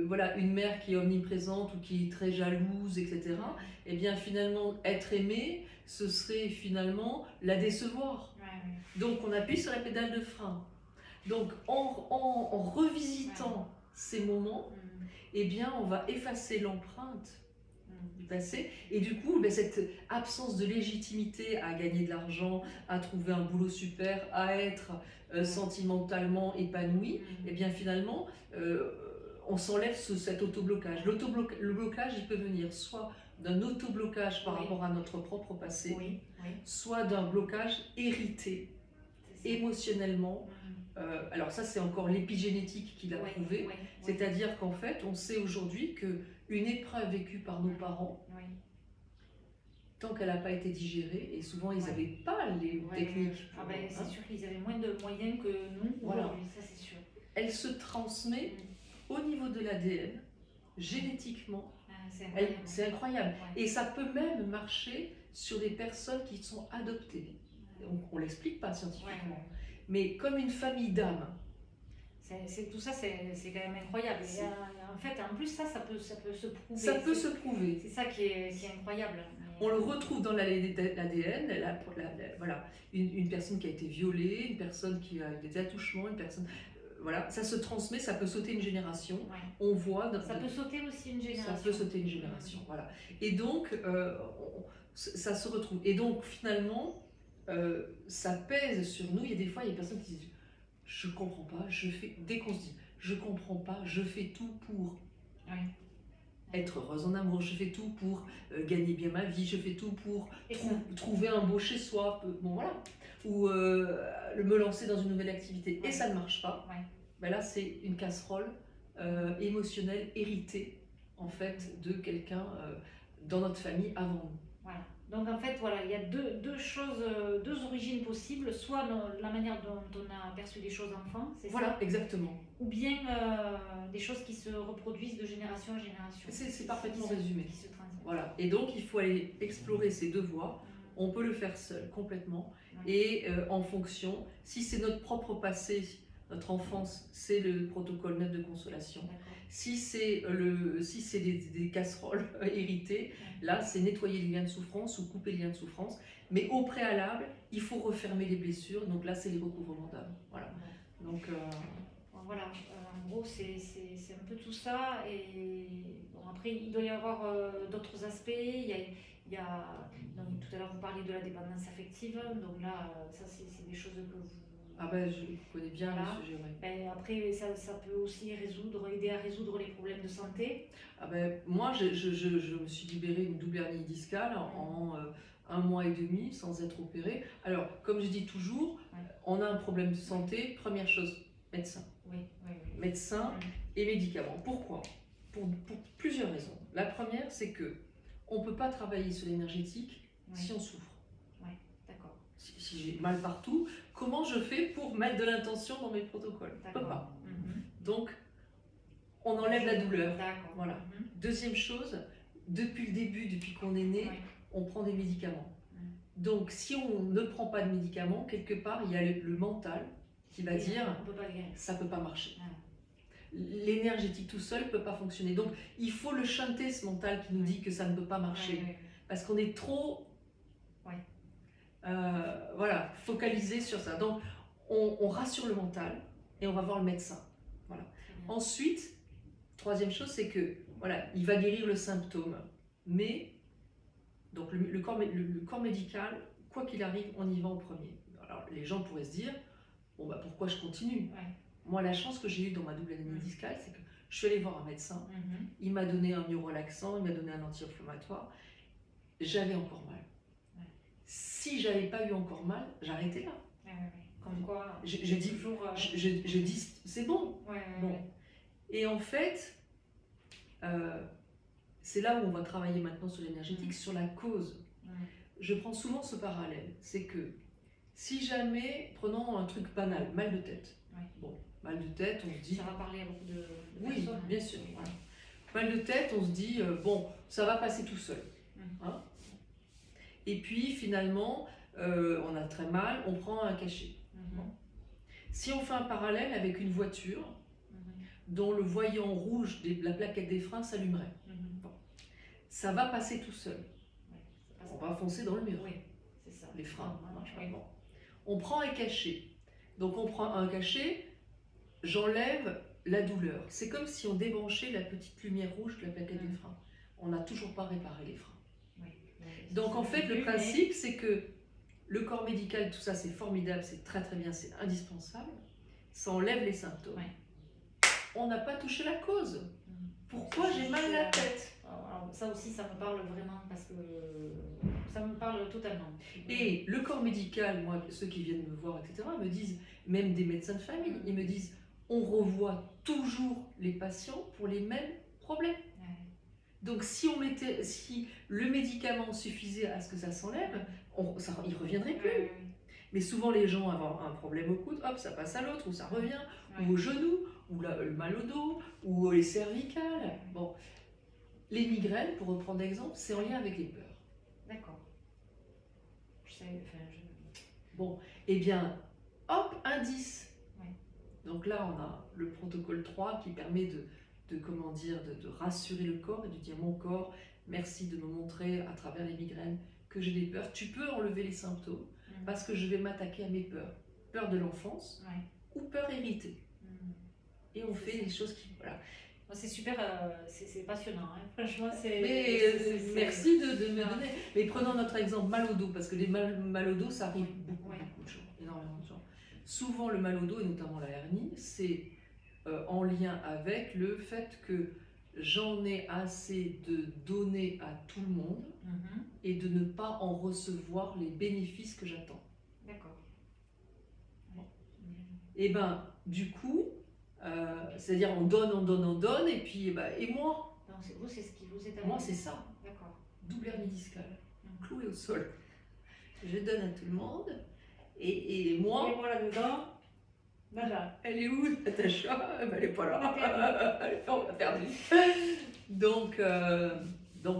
S2: voilà, une mère qui est omniprésente ou qui est très jalouse, etc. Et bien finalement, être aimé, ce serait finalement la décevoir. Donc on appuie sur la pédale de frein. Donc en revisitant ces moments, eh bien on va effacer l'empreinte du passé, et du coup cette absence de légitimité à gagner de l'argent, à trouver un boulot super, à être sentimentalement épanoui, et bien finalement on s'enlève cet autoblocage. Le blocage, il peut venir soit d'un autoblocage par rapport à notre propre passé, soit d'un blocage hérité émotionnellement. Alors ça, c'est encore l'épigénétique qui l'a prouvé, c'est-à-dire qu'en fait, on sait aujourd'hui qu'une épreuve vécue par nos parents, tant qu'elle n'a pas été digérée, et souvent ils n'avaient pas les techniques.
S1: C'est sûr qu'ils avaient moins de moyens que nous aujourd'hui, ça c'est sûr.
S2: Elle se transmet au niveau de l'ADN, génétiquement. C'est incroyable. Et ça peut même marcher sur des personnes qui sont adoptées. On ne l'explique pas scientifiquement. Mais comme une famille d'âmes.
S1: Tout ça, c'est quand même incroyable. Et, en fait, en plus, ça peut se prouver.
S2: Ça peut se prouver.
S1: C'est ça qui est incroyable.
S2: On le retrouve dans l'ADN. Voilà, une personne qui a été violée, une personne qui a eu des attouchements, une personne... Voilà, ça se transmet, ça peut sauter une génération. On voit...
S1: Ça peut sauter aussi une génération.
S2: Ça peut sauter une génération, voilà. Et donc, ça se retrouve. Et donc, finalement, ça pèse sur nous. Il y a des fois, il y a des personnes qui disent « Je comprends pas, je fais... » Dès qu'on se dit « Je comprends pas, je fais tout pour être heureuse en amour, je fais tout pour gagner bien ma vie, je fais tout pour trouver un beau chez soi, bon voilà, ou me lancer dans une nouvelle activité, et ça ne marche pas. » Ben là, c'est une casserole émotionnelle héritée, en fait, de quelqu'un dans notre famille avant nous.
S1: Voilà. Donc en fait, voilà, il y a deux origines possibles, soit la manière dont on a perçu les choses enfant, c'est
S2: voilà,
S1: ça,
S2: exactement.
S1: Ou bien des choses qui se reproduisent de génération en génération.
S2: C'est parfaitement résumé.
S1: Qui se transmettent.
S2: Voilà. Et donc il faut aller explorer ces deux voies. On peut le faire seul, complètement. Et en fonction, si c'est notre propre passé, notre enfance, c'est le protocole 9 de consolation. Si c'est des casseroles héritées, là c'est nettoyer les liens de souffrance ou couper les liens de souffrance. Mais au préalable, il faut refermer les blessures. Donc là, c'est les recouvrements d'âme. Voilà. Donc
S1: voilà. En gros, c'est un peu tout ça. Et bon, après, il doit y avoir d'autres aspects. Donc, tout à l'heure, vous parliez de la dépendance affective. Donc là, ça, c'est des choses que vous...
S2: Ah ben, je connais bien le sujet,
S1: Ben, après, ça peut aussi aider à résoudre les problèmes de santé.
S2: Ah ben, moi, je me suis libérée d'une double hernie discale en 1 mois et demi sans être opérée. Alors, comme je dis toujours, on a un problème de santé, première chose, médecin. Médecin et médicaments. Pourquoi ? Pour plusieurs raisons. La première, c'est que on ne peut pas travailler sur l'énergétique si on souffre. Si j'ai mal partout, comment je fais pour mettre de l'intention dans mes protocoles? Je ne peux pas. Donc, on enlève la douleur. Voilà. Deuxième chose, depuis le début, depuis qu'on est né, on prend des médicaments. Donc, si on ne prend pas de médicaments, quelque part, il y a le mental qui va dire ça ne peut pas marcher. L'énergétique tout seul ne peut pas fonctionner. Donc, il faut le chanter, ce mental qui nous dit que ça ne peut pas marcher. Parce qu'on est trop... voilà, focalisé sur ça. Donc, on rassure le mental et on va voir le médecin. Voilà. Ensuite, troisième chose, c'est que voilà, il va guérir le symptôme, mais donc le corps médical, quoi qu'il arrive, on y va en premier. Alors, les gens pourraient se dire, bon bah pourquoi je continue? Moi, la chance que j'ai eue dans ma double hernie discale, c'est que je suis allée voir un médecin. Il m'a donné un neurolaxant, il m'a donné un anti-inflammatoire. J'avais encore mal. Si j'avais pas eu encore mal, j'arrêtais là.
S1: Comme quoi,
S2: je dis c'est bon. Bon. Et en fait, c'est là où on va travailler maintenant sur l'énergétique, sur la cause. Je prends souvent ce parallèle, c'est que Si jamais, prenons un truc banal, mal de tête.
S1: Ouais.
S2: Bon, mal de tête, on se dit...
S1: Ça va parler à beaucoup de
S2: Oui,
S1: personnes.
S2: bien sûr. Voilà. Mal de tête, on se dit, bon, ça va passer tout seul. Hein. Et puis finalement, on a très mal, on prend un cachet. Bon. Si on fait un parallèle avec une voiture dont le voyant rouge de la plaquette des freins s'allumerait, bon. Ça va passer tout seul. Ouais, on va foncer dans le mur.
S1: Oui, c'est ça.
S2: Les freins. Bon. On prend un cachet. Donc on prend un cachet, j'enlève la douleur. C'est comme si on débranchait la petite lumière rouge de la plaquette des freins. On n'a toujours pas réparé les freins. Donc en fait, le principe, c'est que le corps médical, tout ça, c'est formidable, c'est très très bien, c'est indispensable. Ça enlève les symptômes. Ouais. On n'a pas touché la cause. Pourquoi j'ai mal à la tête?
S1: Alors, ça aussi, ça me parle vraiment parce que ça me parle totalement.
S2: Et le corps médical, moi, ceux qui viennent me voir, etc., me disent, même des médecins de famille, ils me disent, on revoit toujours les patients pour les mêmes problèmes. Donc si le médicament suffisait à ce que ça s'enlève, il ne reviendrait plus. Mais souvent les gens ont un problème au coude, hop, ça passe à l'autre, ou ça revient, ou au genou, ou le mal au dos, ou les cervicales. Bon. Les migraines, pour reprendre l'exemple, c'est en lien avec les peurs.
S1: D'accord.
S2: Bon, eh bien, hop, indice. Donc là, on a le protocole 3 qui permet comment dire, de rassurer le corps et de dire mon corps, merci de me montrer à travers les migraines que j'ai des peurs. Tu peux enlever les symptômes parce que je vais m'attaquer à mes peurs. Peur de l'enfance ou peur héritée. Et on fait des choses qui... Voilà.
S1: C'est super, c'est passionnant. Hein. Franchement,
S2: merci de me donner. Mais prenons notre exemple mal au dos, parce que les mal au dos, ça arrive beaucoup de gens, énormément de gens. Souvent, le mal au dos, et notamment la hernie, c'est en lien avec le fait que j'en ai assez de donner à tout le monde et de ne pas en recevoir les bénéfices que j'attends.
S1: D'accord.
S2: Bon. Et ben, du coup, c'est-à-dire on donne, et puis et moi.
S1: Non, vous, c'est ce qui vous est arrivé.
S2: Moi, c'est ça.
S1: D'accord.
S2: Double hernie discale, clouée au sol. Je donne à tout le monde, et moi.
S1: Et moi là-dedans. Nada.
S2: Elle est où, Natacha? Elle n'est pas là. On l'a perdue. Donc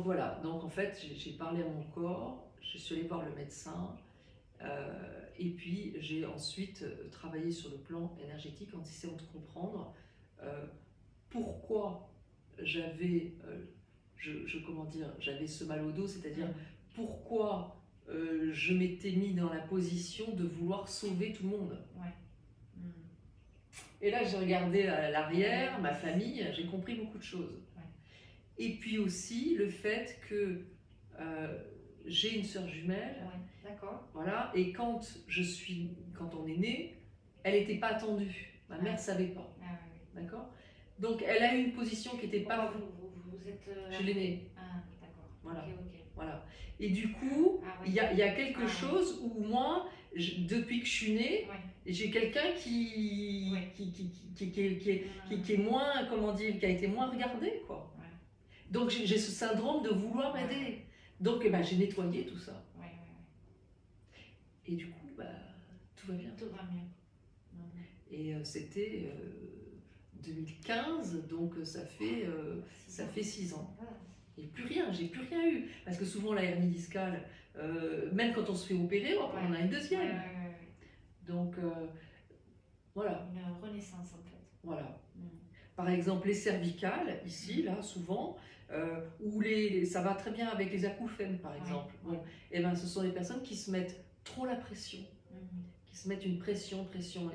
S2: voilà. Donc en fait, j'ai parlé à mon corps, je suis allée voir le médecin, et puis j'ai ensuite travaillé sur le plan énergétique en essayant de comprendre pourquoi j'avais, j'avais ce mal au dos, c'est-à-dire pourquoi je m'étais mis dans la position de vouloir sauver tout le monde.
S1: Ouais.
S2: Et là, j'ai regardé à l'arrière, ma famille, j'ai compris beaucoup de choses. Ouais. Et puis aussi le fait que j'ai une sœur jumelle.
S1: Ouais. D'accord.
S2: Voilà. Et quand on est né, elle n'était pas attendue. Ma mère ne savait pas.
S1: Ah, oui.
S2: D'accord. Donc elle a eu une position qui n'était pas.
S1: Vous êtes.
S2: Je l'ai née.
S1: Ah, d'accord.
S2: Voilà.
S1: Ok.
S2: Voilà. Et du coup, il y a quelque chose où moi, depuis que je suis née, j'ai quelqu'un qui est moins, comment dire, qui a été moins regardé, quoi. Donc j'ai ce syndrome de vouloir m'aider. Donc j'ai nettoyé tout ça. Et du coup, tout va bien.
S1: Tout va bien.
S2: Et c'était 2015, donc ça fait 6 ans. Et plus rien, j'ai plus rien eu. Parce que souvent la hernie discale, même quand on se fait opérer, on a une deuxième. Donc voilà.
S1: Une renaissance en fait.
S2: Voilà. Par exemple, les cervicales, ici, là, souvent, où ça va très bien avec les acouphènes, par exemple. Bon, et ce sont des personnes qui se mettent trop la pression, qui se mettent une pression,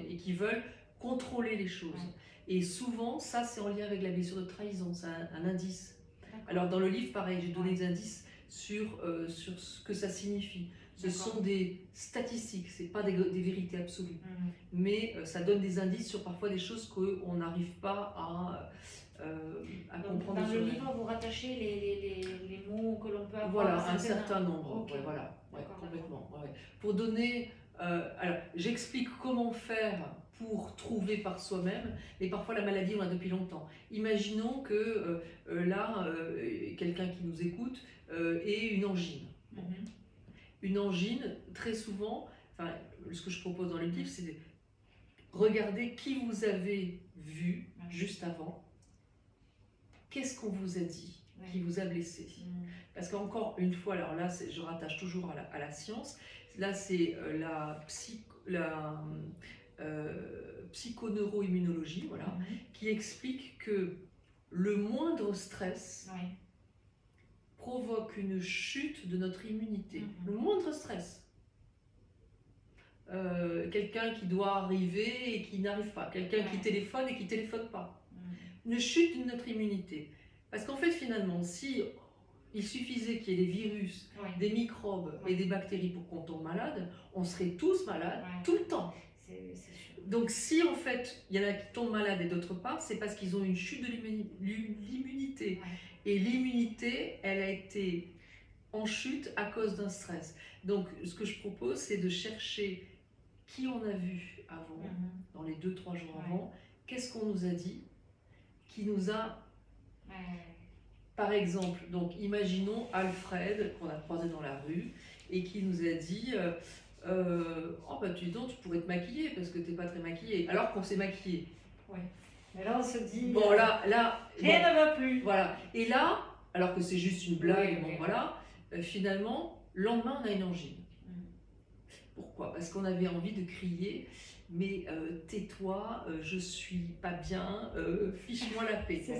S2: et qui veulent contrôler les choses. Et souvent, ça, c'est en lien avec la blessure de trahison, c'est un indice. Alors dans le livre, pareil, j'ai donné des indices sur ce que ça signifie. Ce sont des statistiques, ce n'est pas des vérités absolues. Mais ça donne des indices sur parfois des choses qu'on n'arrive pas à comprendre.
S1: Dans le livre, vous rattachez les mots que l'on peut avoir.
S2: Voilà, un certain nombre. Okay. Complètement. Pour donner... alors, j'explique comment faire pour trouver par soi-même, mais parfois la maladie, on l'a depuis longtemps. Imaginons que quelqu'un qui nous écoute ait une angine. Une angine, très souvent, enfin, ce que je propose dans le livre, c'est de regarder qui vous avez vu juste avant, qu'est-ce qu'on vous a dit qui vous a blessé. Parce qu'encore une fois, alors là, je rattache toujours à la science, là c'est la psychoneuroimmunologie, voilà, qui explique que le moindre stress provoque une chute de notre immunité. Le moindre stress. Quelqu'un qui doit arriver et qui n'arrive pas. Quelqu'un qui téléphone et qui ne téléphone pas. Une chute de notre immunité. Parce qu'en fait, finalement, si il suffisait qu'il y ait des virus, des microbes et des bactéries pour qu'on tombe malade, on serait tous malades tout le temps.
S1: C'est sûr.
S2: Donc si en fait il y en a qui tombent malades et d'autres pas, c'est parce qu'ils ont une chute de l'immunité. Et l'immunité, elle a été en chute à cause d'un stress. Donc ce que je propose, c'est de chercher qui on a vu avant, dans les 2-3 jours avant, qu'est-ce qu'on nous a dit, qui nous a... Par exemple, donc imaginons Alfred, qu'on a croisé dans la rue, et qui nous a dit oh bah tu pourrais te maquiller parce que t'es pas très maquillée, alors qu'on s'est maquillé.
S1: Mais là on se dit
S2: bon là
S1: rien ne va plus.
S2: Voilà. Et là, alors que c'est juste une blague, voilà, finalement, le lendemain on a une angine. Pourquoi? Parce qu'on avait envie de crier, mais tais-toi, je suis pas bien, fiche-moi la paix.
S1: Ça,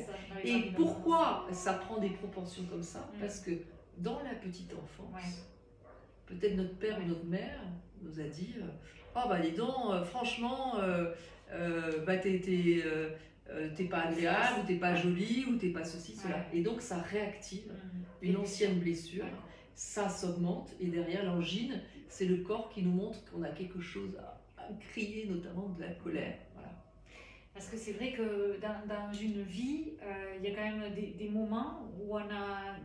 S2: et pourquoi ça prend des proportions comme ça? Parce que dans la petite enfance, peut-être notre père ou notre mère nous a dit oh bah dis donc, franchement, bah t'es pas agréable, ou t'es pas jolie, ou t'es pas ceci, cela. Et donc ça réactive une ancienne blessure, ça s'augmente, et derrière l'angine, c'est le corps qui nous montre qu'on a quelque chose à crier, notamment de la colère. Voilà.
S1: Parce que c'est vrai que dans une vie, il y a quand même des moments où on a...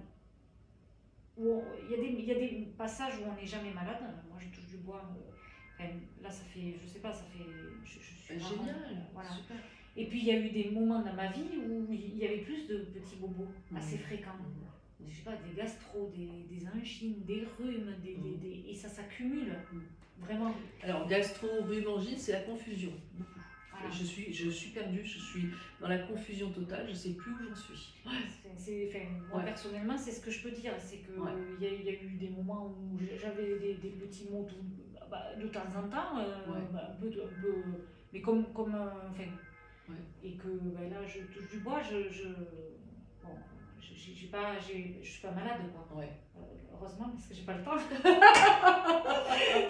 S1: Il y a des passages où on n'est jamais malade. Moi, je touche du bois. Là, ça fait, je sais pas, ça fait... Je suis
S2: génial,
S1: voilà.
S2: Super.
S1: Et puis, il y a eu des moments dans ma vie où il y avait plus de petits bobos assez fréquents. Je sais pas, des gastro, des angines, des rhumes, et ça s'accumule, vraiment. Alors,
S2: gastro, rhume, angine, c'est la confusion. Voilà. Je suis perdue, je suis dans la confusion totale, je ne sais plus où j'en suis.
S1: Moi, personnellement, c'est ce que je peux dire, c'est qu'il y a eu des moments où j'avais des petits mots de temps en temps, un peu, mais comme et que là, je touche du bois, je suis pas malade, quoi. Heureusement, parce que j'ai pas le temps.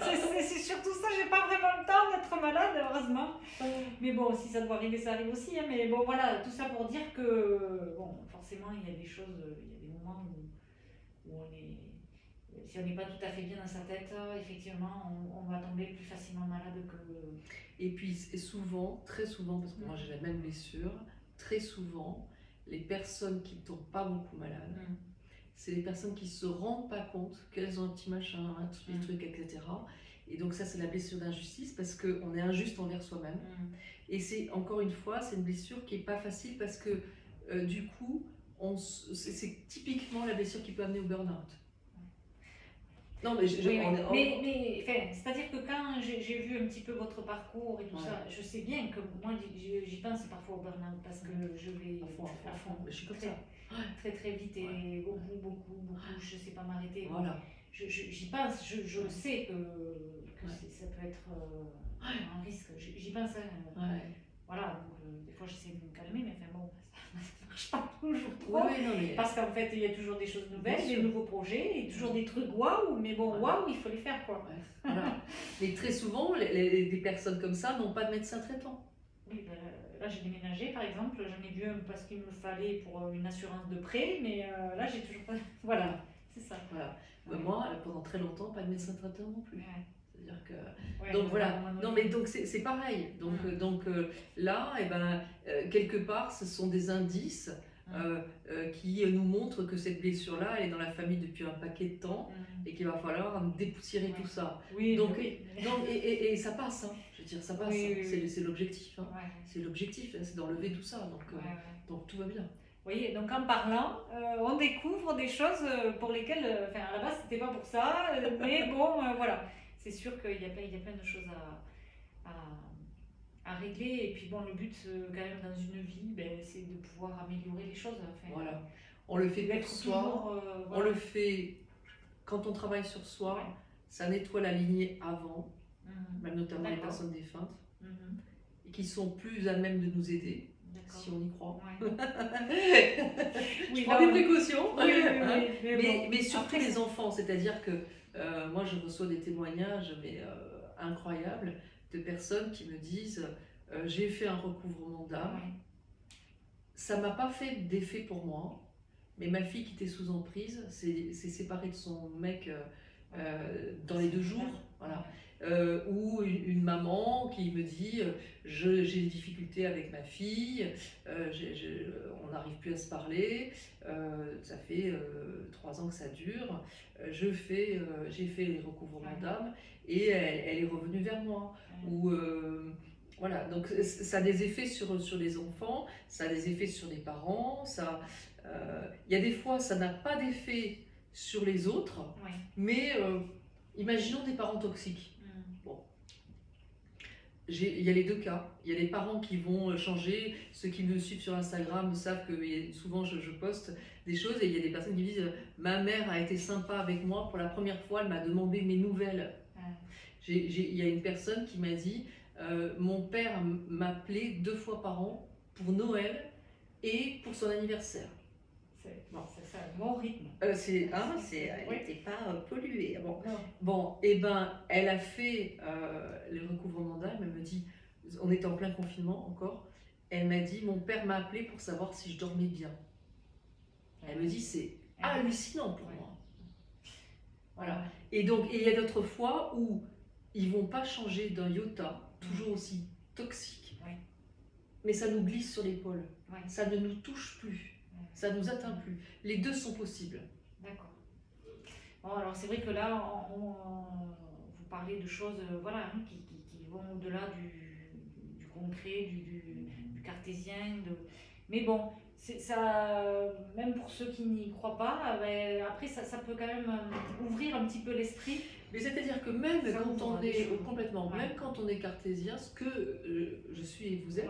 S1: c'est surtout ça, j'ai pas vraiment le temps d'être malade, heureusement. Mais bon, si ça doit arriver, ça arrive aussi. Hein. Mais bon, voilà, tout ça pour dire que, bon, forcément, il y a des choses, il y a des moments où on est... Si on n'est pas tout à fait bien dans sa tête, effectivement, on va tomber plus facilement malade que...
S2: Et puis, souvent, très souvent, parce que moi j'ai la même blessure, très souvent, les personnes qui ne tombent pas beaucoup malades, c'est les personnes qui ne se rendent pas compte qu'elles ont un petit machin, un petit truc, etc. Et donc ça, c'est la blessure d'injustice, parce qu'on est injuste envers soi-même. Et c'est, encore une fois, c'est une blessure qui n'est pas facile, parce que du coup, c'est typiquement la blessure qui peut amener au burn-out. Non, mais
S1: c'est-à-dire que quand j'ai vu un petit peu votre parcours et tout ça, je sais bien que moi j'y pense parfois au burn-out parce que je vais à fond,
S2: je suis comme ça.
S1: Très très vite et beaucoup, je sais pas m'arrêter.
S2: Voilà.
S1: J'y pense, je sais que ça peut être un risque, j'y pense. Voilà, donc des fois j'essaie de me calmer, mais enfin bon, ça ne marche pas toujours trop. Parce qu'en fait, il y a toujours des choses nouvelles, des nouveaux projets, et toujours des trucs waouh, mais bon, waouh, il faut les faire, quoi.
S2: Voilà. Mais très souvent, des personnes comme ça n'ont pas de médecin traitant.
S1: Oui, là j'ai déménagé par exemple, j'en ai vu un parce qu'il me fallait pour une assurance de prêt, mais là j'ai toujours pas. Voilà, c'est ça.
S2: Voilà. Moi, pendant très longtemps, pas de médecin traitant non plus. C'est-à-dire que...
S1: donc
S2: voilà, non mais donc c'est pareil, donc là, quelque part, ce sont des indices qui nous montrent que cette blessure-là, elle est dans la famille depuis un paquet de temps et qu'il va falloir dépoussiérer tout ça. Donc, et ça passe, hein. Je veux dire, ça passe, c'est l'objectif, hein. C'est l'objectif, hein, c'est d'enlever tout ça, donc tout va bien.
S1: Vous voyez, donc en parlant, on découvre des choses pour lesquelles, à la base, c'était pas pour ça, mais bon, voilà. c'est sûr qu'il y a plein de choses à régler. Et puis bon, le but quand même dans une vie, c'est de pouvoir améliorer les choses. Enfin,
S2: Voilà. On le fait pour
S1: d'être
S2: soi,
S1: toujours,
S2: on
S1: voilà.
S2: le fait quand on travaille sur soi,
S1: Ouais.
S2: ça nettoie la lignée avant,
S1: Mhm.
S2: même notamment les
S1: D'accord.
S2: personnes défuntes,
S1: Mhm.
S2: et qui sont plus à même de nous aider,
S1: D'accord.
S2: si on y croit.
S1: Ouais.
S2: Je
S1: Oui,
S2: prends
S1: non,
S2: des précautions,
S1: oui,
S2: hein.
S1: mais bon,
S2: Mais surtout
S1: après,
S2: les enfants, c'est-à-dire que moi je reçois des témoignages incroyables de personnes qui me disent j'ai fait un recouvrement d'âme,
S1: ouais.
S2: ça m'a pas fait d'effet pour moi, mais ma fille qui était sous emprise s'est séparée de son mec dans les 2 jours, voilà. Ou une maman qui me dit j'ai des difficultés avec ma fille, on n'arrive plus à se parler, ça fait 3 ans que ça dure, j'ai fait les recouvrements
S1: Ouais.
S2: d'âme et elle est revenue vers moi.
S1: Ouais.
S2: Ou voilà, donc ça a des effets sur les enfants, ça a des effets sur les parents, il y a des fois ça n'a pas d'effet sur les autres,
S1: Ouais.
S2: mais imaginons des parents toxiques. Bon, il y a les 2 cas. Il y a les parents qui vont changer. Ceux qui me suivent sur Instagram savent que souvent je poste des choses et il y a des personnes qui me disent ma mère a été sympa avec moi pour la première fois, elle m'a demandé mes nouvelles. Il y a une personne qui m'a dit mon père m'appelait 2 fois par an pour Noël et pour son anniversaire.
S1: C'est ça, un bon rythme.
S2: Elle n'était pas polluée.
S1: Non.
S2: Bon, et ben, elle a fait les recouvrements d'âme. Elle me dit, on était en plein confinement encore. Elle m'a dit, mon père m'a appelé pour savoir si je dormais bien. Elle me dit, c'est hallucinant pour moi. Voilà. Et donc, il y a d'autres fois où ils vont pas changer d'un iota, toujours aussi toxique, mais ça nous glisse sur l'épaule. Ça ne nous touche plus. Ça ne nous atteint plus. Les 2 sont possibles.
S1: D'accord. Bon, alors c'est vrai que là, vous parlez de choses voilà, qui vont au-delà du concret, du cartésien. Mais bon, ça, même pour ceux qui n'y croient pas, après ça peut quand même ouvrir un petit peu l'esprit.
S2: Mais c'est-à-dire que même
S1: Ça
S2: quand
S1: ouvre
S2: on
S1: des
S2: est
S1: choses.
S2: complètement,
S1: Ouais.
S2: même quand on est cartésien, ce que je suis et vous êtes,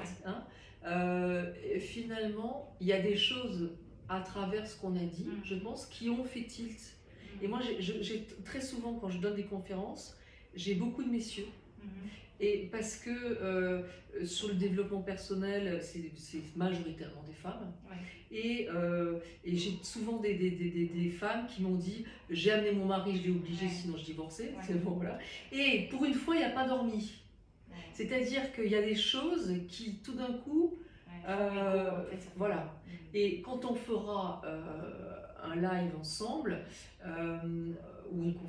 S2: finalement, il y a des choses à travers ce qu'on a dit, je pense, qui ont fait tilt. Et moi, j'ai très souvent, quand je donne des conférences, j'ai beaucoup de messieurs. Et parce que sur le développement personnel, c'est majoritairement des femmes. Et j'ai souvent des femmes qui m'ont dit j'ai amené mon mari, je l'ai obligé, sinon je divorçais. C'est bon, voilà. Et pour une fois, il n'y a pas dormi. C'est-à-dire qu'il y a des choses qui, tout d'un coup, voilà. Et quand on fera un live ensemble, on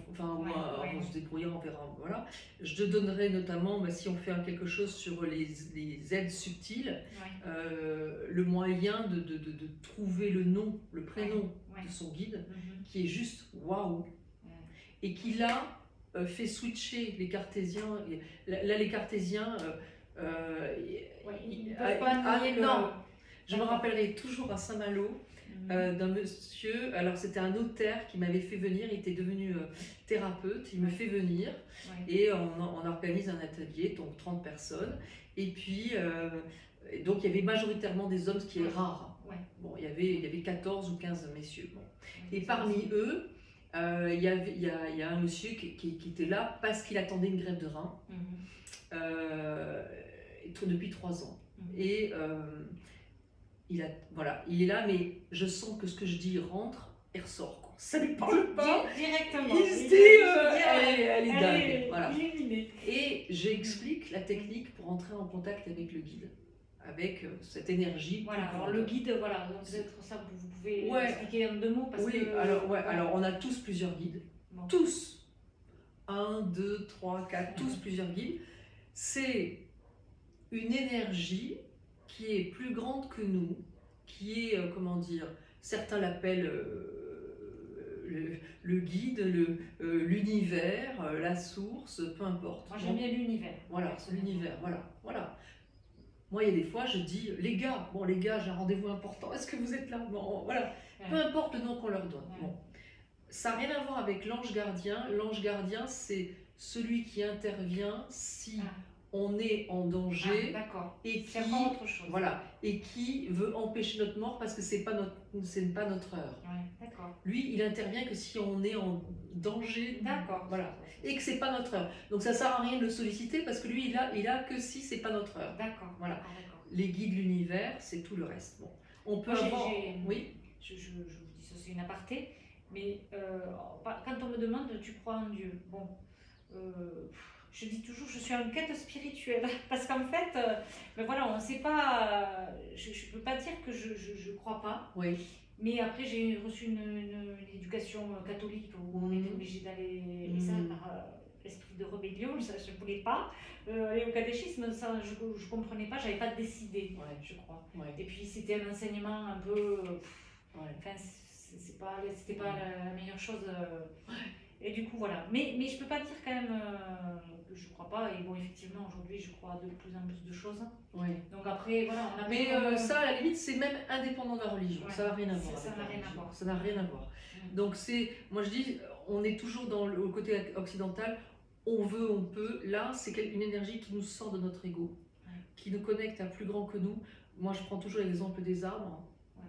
S2: se débrouillera, on verra, voilà. Je te donnerai notamment, si on fait quelque chose sur les aides subtiles, le moyen de trouver le nom, le prénom de son guide, qui est juste waouh, et qui là fait switcher les cartésiens. Là, les cartésiens,
S1: ils ne peuvent pas nier
S2: non. Je me rappellerai toujours à Saint-Malo d'un monsieur, alors c'était un notaire qui m'avait fait venir, il était devenu thérapeute, il me fait venir et on organise un atelier, donc 30 personnes, et puis donc il y avait majoritairement des hommes, ce qui est rare. Bon, il y avait 14 ou 15 messieurs. Bon. Et parmi eux, il y a un monsieur qui était là parce qu'il attendait une greffe de rein depuis 3 ans. Et il est là, mais je sens que ce que je dis rentre et ressort. Quoi. Ça ne parle pas.
S1: Directement.
S2: Il se dit, elle est dingue. Voilà.
S1: Illuminée.
S2: Et j'explique la technique pour entrer en contact avec le guide, avec cette énergie.
S1: Voilà, alors le guide, voilà, peut-être ça, vous pouvez expliquer en 2 mots. Parce que,
S2: alors on a tous plusieurs guides. Bon. Tous. 1, 2, 3, 4, tous plusieurs guides. C'est une énergie qui est plus grande que nous, qui est, certains l'appellent le guide, l'univers, la source, peu importe.
S1: Moi j'aime bien l'univers.
S2: Voilà, l'univers, voilà. Moi, il y a des fois, je dis, les gars, j'ai un rendez-vous important, est-ce que vous êtes là? Bon, voilà, peu importe le nom qu'on leur donne. Bon. Ça n'a rien à voir avec l'ange gardien. L'ange gardien, c'est celui qui intervient si
S1: Ah.
S2: on est en danger
S1: D'accord.
S2: et
S1: C'est
S2: qui,
S1: encore autre chose.
S2: voilà, et qui veut empêcher notre mort parce que c'est pas notre heure.
S1: Ouais, d'accord.
S2: Lui, il intervient que si on est en danger.
S1: D'accord.
S2: Voilà. Et que c'est pas notre heure. Donc ça sert à rien de le solliciter parce que lui, il a que si c'est pas notre heure.
S1: D'accord.
S2: Voilà.
S1: D'accord.
S2: Les guides de l'univers, c'est tout le reste. Bon. On peut
S1: Moi,
S2: avoir. Oui.
S1: Je vous dis ça, c'est une aparté, mais quand on me demande, tu crois en Dieu? Bon, je dis toujours, je suis en quête spirituelle, parce qu'en fait, ben voilà, on ne sait pas, je ne peux pas dire que je crois pas,
S2: Oui.
S1: mais après j'ai reçu une éducation catholique où on était obligé d'aller, et ça par esprit de rébellion, ça je ne voulais pas, aller au catéchisme, ça je ne comprenais pas, j'avais pas décidé, je crois.
S2: Ouais.
S1: Et puis c'était un enseignement un peu,
S2: Ouais.
S1: enfin c'était pas la meilleure chose. Et du coup voilà. Mais je peux pas dire quand même que je crois pas. Et bon effectivement aujourd'hui je crois de plus en plus de choses.
S2: Oui.
S1: Donc après voilà. On a
S2: Mais ça à la limite c'est même indépendant de la religion.
S1: Ouais.
S2: Ça n'a rien à voir.
S1: Ça n'a rien à voir.
S2: Ça n'a rien à voir. Donc c'est, moi je dis, on est toujours dans le côté occidental. On veut, on peut. Là c'est une énergie qui nous sort de notre ego, qui nous connecte à plus grand que nous. Moi je prends toujours l'exemple des arbres.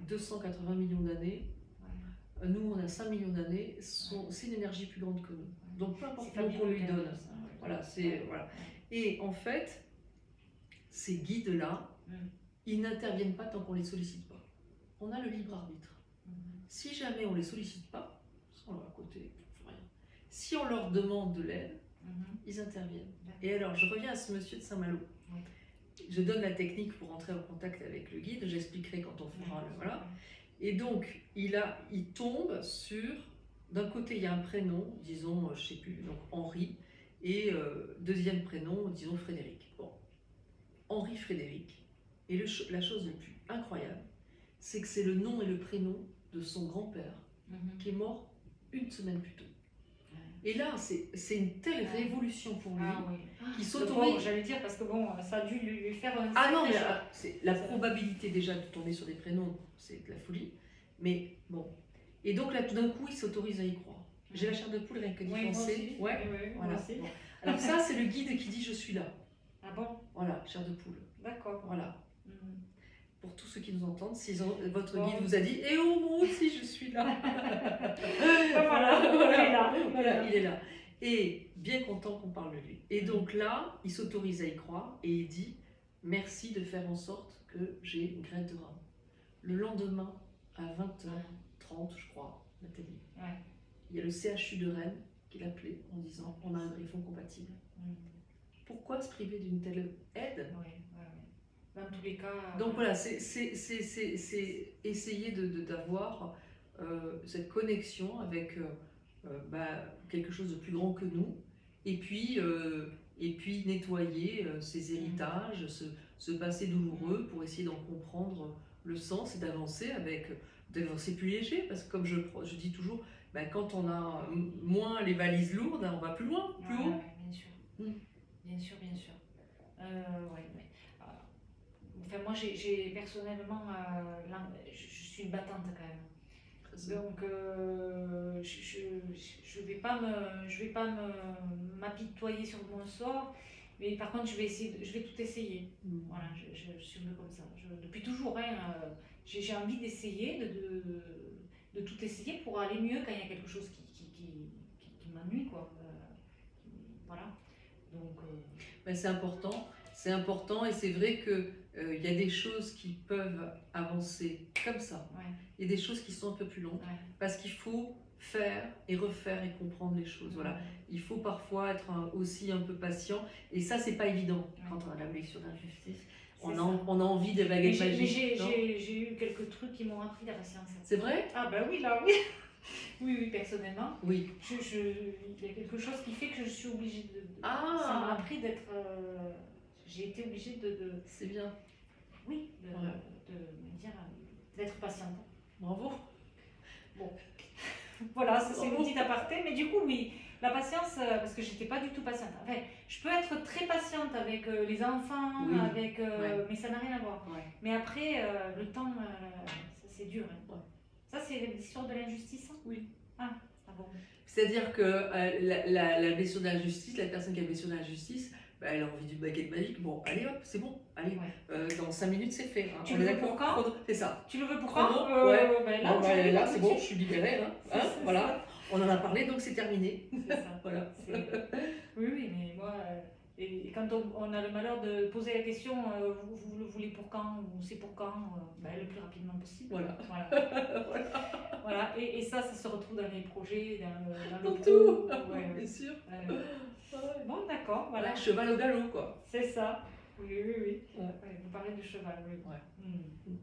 S2: 280 millions d'années. Nous, on a 5 millions d'années, c'est une énergie plus grande que nous. Donc, peu importe le nom qu'on lui donne. Voilà, voilà. Et en fait, ces guides-là, ils n'interviennent pas tant qu'on ne les sollicite pas. On a le libre arbitre. Si jamais on ne les sollicite pas, ils sont là à côté, rien. Si on leur demande de l'aide, ils interviennent. Et alors, je reviens à ce monsieur de Saint-Malo. Je donne la technique pour entrer en contact avec le guide, j'expliquerai quand on fera le... Voilà. Et donc, il tombe sur, d'un côté, il y a un prénom, disons, je ne sais plus, donc Henri, et deuxième prénom, disons Frédéric. Bon, Henri Frédéric. Et la chose la plus incroyable, c'est que c'est le nom et le prénom de son grand-père, qui est mort une semaine plus tôt. Et là, c'est une telle révolution pour lui, qui s'autorise.
S1: J'allais dire, parce que bon, ça a dû lui faire un...
S2: Ah non, mais c'est la probabilité déjà de tomber sur des prénoms, c'est de la folie. Mais bon. Et donc là, tout d'un coup, il s'autorise à y croire. J'ai la chair de poule rien que d'y penser.
S1: Ouais,
S2: voilà.
S1: Bon.
S2: Alors ça, c'est le guide qui dit « je suis là ».
S1: Ah bon?
S2: Voilà, chair de poule.
S1: D'accord.
S2: Voilà. Pour tous ceux qui nous entendent, si votre guide vous a dit « eh oh, moi aussi, je suis là ». Voilà, il est là. Et bien content qu'on parle de lui. Et donc là, il s'autorise à y croire et il dit « merci de faire en sorte que j'ai une graine de rame ». Le lendemain, à 20h30, je crois, Nathalie, il y a le CHU de Rennes qui l'appelait en disant « on a un greffon compatible ». Pourquoi se priver d'une telle aide?
S1: Dans tous les cas...
S2: Donc voilà, c'est essayer d'avoir cette connexion avec quelque chose de plus grand que nous, et puis nettoyer ces héritages, ce passé douloureux pour essayer d'en comprendre le sens et d'avancer plus léger, parce que comme je dis toujours, quand on a moins les valises lourdes, on va plus loin, plus haut.
S1: Bien sûr. Bien sûr. Enfin, moi, j'ai personnellement, je suis une battante quand même. Donc, je vais pas m'apitoyer sur mon sort, mais par contre, je vais tout essayer. Voilà, je suis un peu comme ça. Depuis toujours, j'ai envie d'essayer, de tout essayer pour aller mieux quand il y a quelque chose qui m'ennuie, quoi. Voilà. Donc,
S2: c'est important, et c'est vrai que il y a des choses qui peuvent avancer comme ça. Il y a des choses qui sont un peu plus longues, parce qu'il faut faire et refaire et comprendre les choses. Voilà. Il faut parfois être aussi un peu patient, et ça c'est pas évident quand on a la blessure d'injustice. On a envie de baguettes magiques.
S1: J'ai eu quelques trucs qui m'ont appris la patience.
S2: C'est vrai?
S1: Ah bah oui, là oui. Oui, personnellement.
S2: Oui.
S1: Il y a quelque chose qui fait que je suis obligée de... Ça m'a appris d'être... j'ai été obligée de...
S2: C'est bien.
S1: Oui, d'être patiente.
S2: Bravo.
S1: Bon. Voilà, c'est une petite aparté. Mais du coup, oui, la patience, parce que j'étais pas du tout patiente. Enfin, je peux être très patiente avec les enfants, mais ça n'a rien à voir. Mais après, le temps, ça c'est dur. Ça, c'est l'histoire de l'injustice?
S2: Oui.
S1: Ah bon.
S2: C'est-à-dire que la blessure de la justice, la personne qui a blessure de la justice, bah, elle a envie d'une baguette magique. Bon, allez hop, c'est bon. Allez, dans 5 minutes, c'est fait. Hein.
S1: Tu
S2: On
S1: le
S2: est
S1: veux
S2: d'accord?
S1: pour quand?
S2: C'est ça.
S1: Tu le veux pour
S2: Chrono,
S1: quand?
S2: ouais.
S1: Ben là,
S2: Bon, bah,
S1: aujourd'hui,
S2: là,
S1: tout
S2: c'est
S1: de
S2: bon, je
S1: suite.
S2: suis libérée. Hein.
S1: C'est
S2: Voilà.
S1: ça.
S2: On en a parlé, donc c'est terminé.
S1: C'est ça.
S2: Voilà.
S1: Oui, mais moi, et quand on a le malheur de poser la question, vous le voulez pour quand ou c'est pour quand, ben, le plus rapidement possible.
S2: Voilà.
S1: Voilà. Et ça se retrouve dans les projets, dans
S2: Dans
S1: le
S2: tout.
S1: pro. Ouais.
S2: Bien sûr.
S1: Bon, d'accord, voilà.
S2: Ouais, cheval au galop, quoi.
S1: C'est ça. Oui.
S2: Ouais.
S1: Vous parlez du cheval, oui.
S2: Ouais.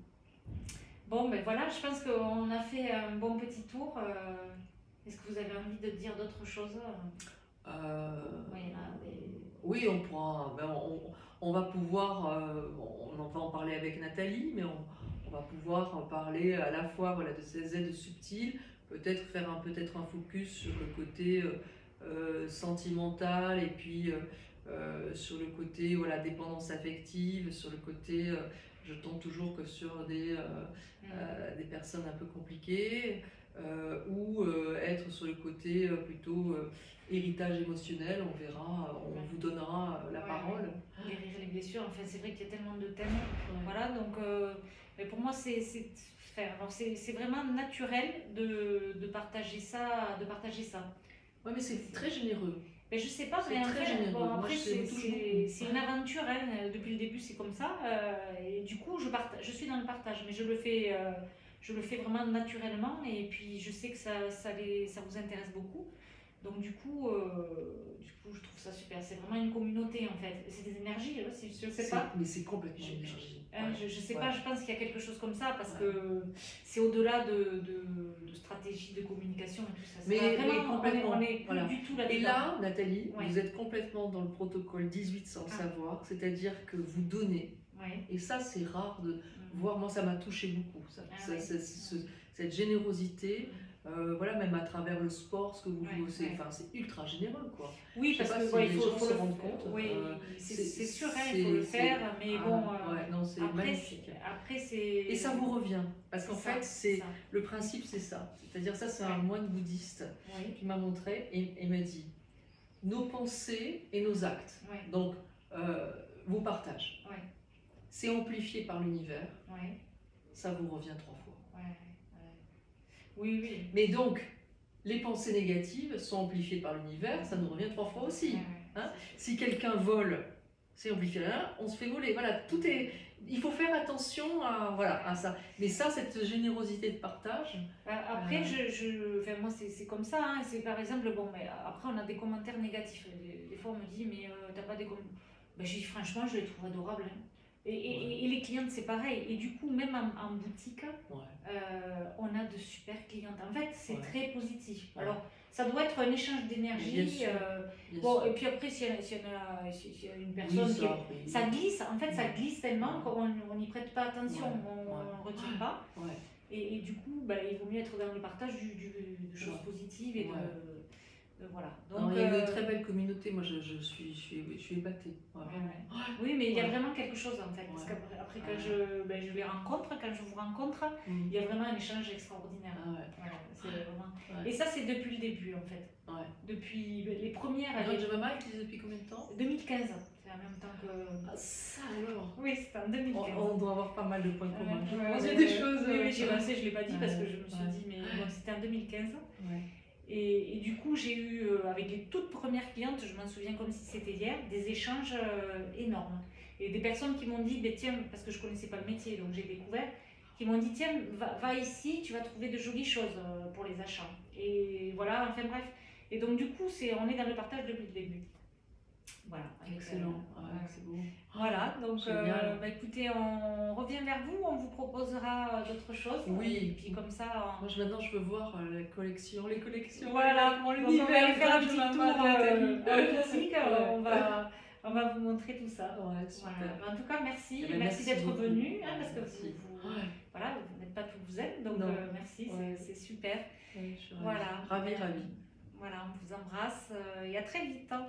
S1: Bon, ben voilà, je pense qu'on a fait un bon petit tour. Est-ce que vous avez envie de dire d'autres choses?
S2: Oui, on pourra. On va pouvoir. On va en parler avec Nathalie, mais on va pouvoir en parler à la fois voilà, de ces aides subtiles, peut-être faire peut-être un focus sur le côté sentimental et puis sur le côté voilà, dépendance affective, sur le côté. Je tombe toujours que sur des personnes un peu compliquées, ou être sur le côté plutôt héritage émotionnel, on verra, on vous donnera la parole.
S1: Guérir les blessures, enfin c'est vrai qu'il y a tellement de thèmes. Voilà, donc mais pour moi c'est vraiment naturel de partager ça,
S2: Ouais, mais c'est très généreux.
S1: Mais je sais pas,
S2: C'est
S1: mais en
S2: très
S1: fait,
S2: généreux.
S1: bon,
S2: Moi,
S1: après c'est une aventure, hein. Depuis le début c'est comme ça, et du coup je suis dans le partage, mais je le fais vraiment naturellement, et puis je sais que ça vous intéresse beaucoup. Donc du coup, je trouve ça super. C'est vraiment une communauté en fait. C'est des énergies, si je sais pas.
S2: Mais c'est complètement une énergie.
S1: Je sais pas, je pense qu'il y a quelque chose comme ça parce que c'est au-delà de stratégie de communication et tout ça.
S2: Mais
S1: vraiment,
S2: complètement.
S1: On est plus du tout là-dedans.
S2: Et là, Nathalie, vous êtes complètement dans le protocole 18 sans le savoir, c'est-à-dire que vous donnez. Et ça, c'est rare de voir. Moi, ça m'a touché beaucoup. Cette générosité. Voilà, même à travers le sport, ce que vous bossez, enfin, c'est ultra généreux, quoi.
S1: Oui, parce que
S2: il faut se rendre compte.
S1: Oui, c'est sûr, il faut le faire, mais bon.
S2: Non, c'est magnifique.
S1: Après, c'est.
S2: Et ça vous revient, parce qu'en fait, c'est le principe, c'est ça. C'est-à-dire, ça, c'est un moine bouddhiste qui m'a montré et m'a dit nos pensées et nos actes. Donc, vos partages. C'est amplifié par l'univers. Ça vous revient 3 fois.
S1: Oui.
S2: Mais donc, les pensées négatives sont amplifiées par l'univers, ça nous revient 3 fois aussi. Hein, si quelqu'un vole, c'est amplifié là, on se fait voler. Voilà, tout est. Il faut faire attention à ça. Mais ça, cette générosité de partage.
S1: Après, moi, c'est comme ça. Hein. C'est par exemple, bon, mais après, on a des commentaires négatifs. Des fois, on me dit, mais t'as pas des commentaires. Ben, j'ai dit, franchement, je les trouve adorables. Hein. Et les clientes, c'est pareil. Et du coup, même en boutique, on a de super clientes. En fait, c'est très positif. Alors, ça doit être un échange d'énergie. Et puis après, s'il y a une personne ça glisse. En fait, ça glisse tellement qu'on n'y prête pas attention, on ne retient pas. Et du coup, il vaut mieux être dans le partage de choses positives et voilà. Donc,
S2: il y a une très belle communauté, moi je suis épatée.
S1: Oui, mais il y a vraiment quelque chose en fait. Parce qu'après, quand je les rencontre, quand je vous rencontre, il y a vraiment un échange extraordinaire. Et ça, c'est depuis le début en fait. Depuis les premières années.
S2: Je maman utilise depuis combien de temps?
S1: 2015. C'est en même temps que.
S2: Ça alors?
S1: Oui, c'était en 2015.
S2: On doit avoir pas mal de points communs.
S1: Il des choses. Oui, j'ai lancé, je ne l'ai pas dit parce que je me suis dit, mais bon, c'était en 2015. Et du coup, j'ai eu, avec les toutes premières clientes, je m'en souviens comme si c'était hier, des échanges énormes. Et des personnes qui m'ont dit, tiens, parce que je ne connaissais pas le métier, donc j'ai découvert, qui m'ont dit, tiens, va ici, tu vas trouver de jolies choses pour les achats. Et voilà, enfin bref. Et donc du coup, on est dans le partage depuis le début. Voilà.
S2: Excellent, c'est beau.
S1: Voilà, donc écoutez, on revient vers vous, on vous proposera d'autres choses.
S2: Oui.
S1: Et puis comme ça.
S2: Moi maintenant je veux voir les collections.
S1: Voilà,
S2: mon
S1: donc on va aller faire un petit tour
S2: en
S1: boutique, on va vous montrer tout ça.
S2: Super.
S1: En tout cas, merci
S2: merci
S1: d'être
S2: beaucoup.
S1: venu, parce que vous n'êtes pas tout vous êtes, donc merci, c'est super.
S2: Je suis
S1: voilà.
S2: Ravie.
S1: Voilà, on vous embrasse et à très vite. Hein.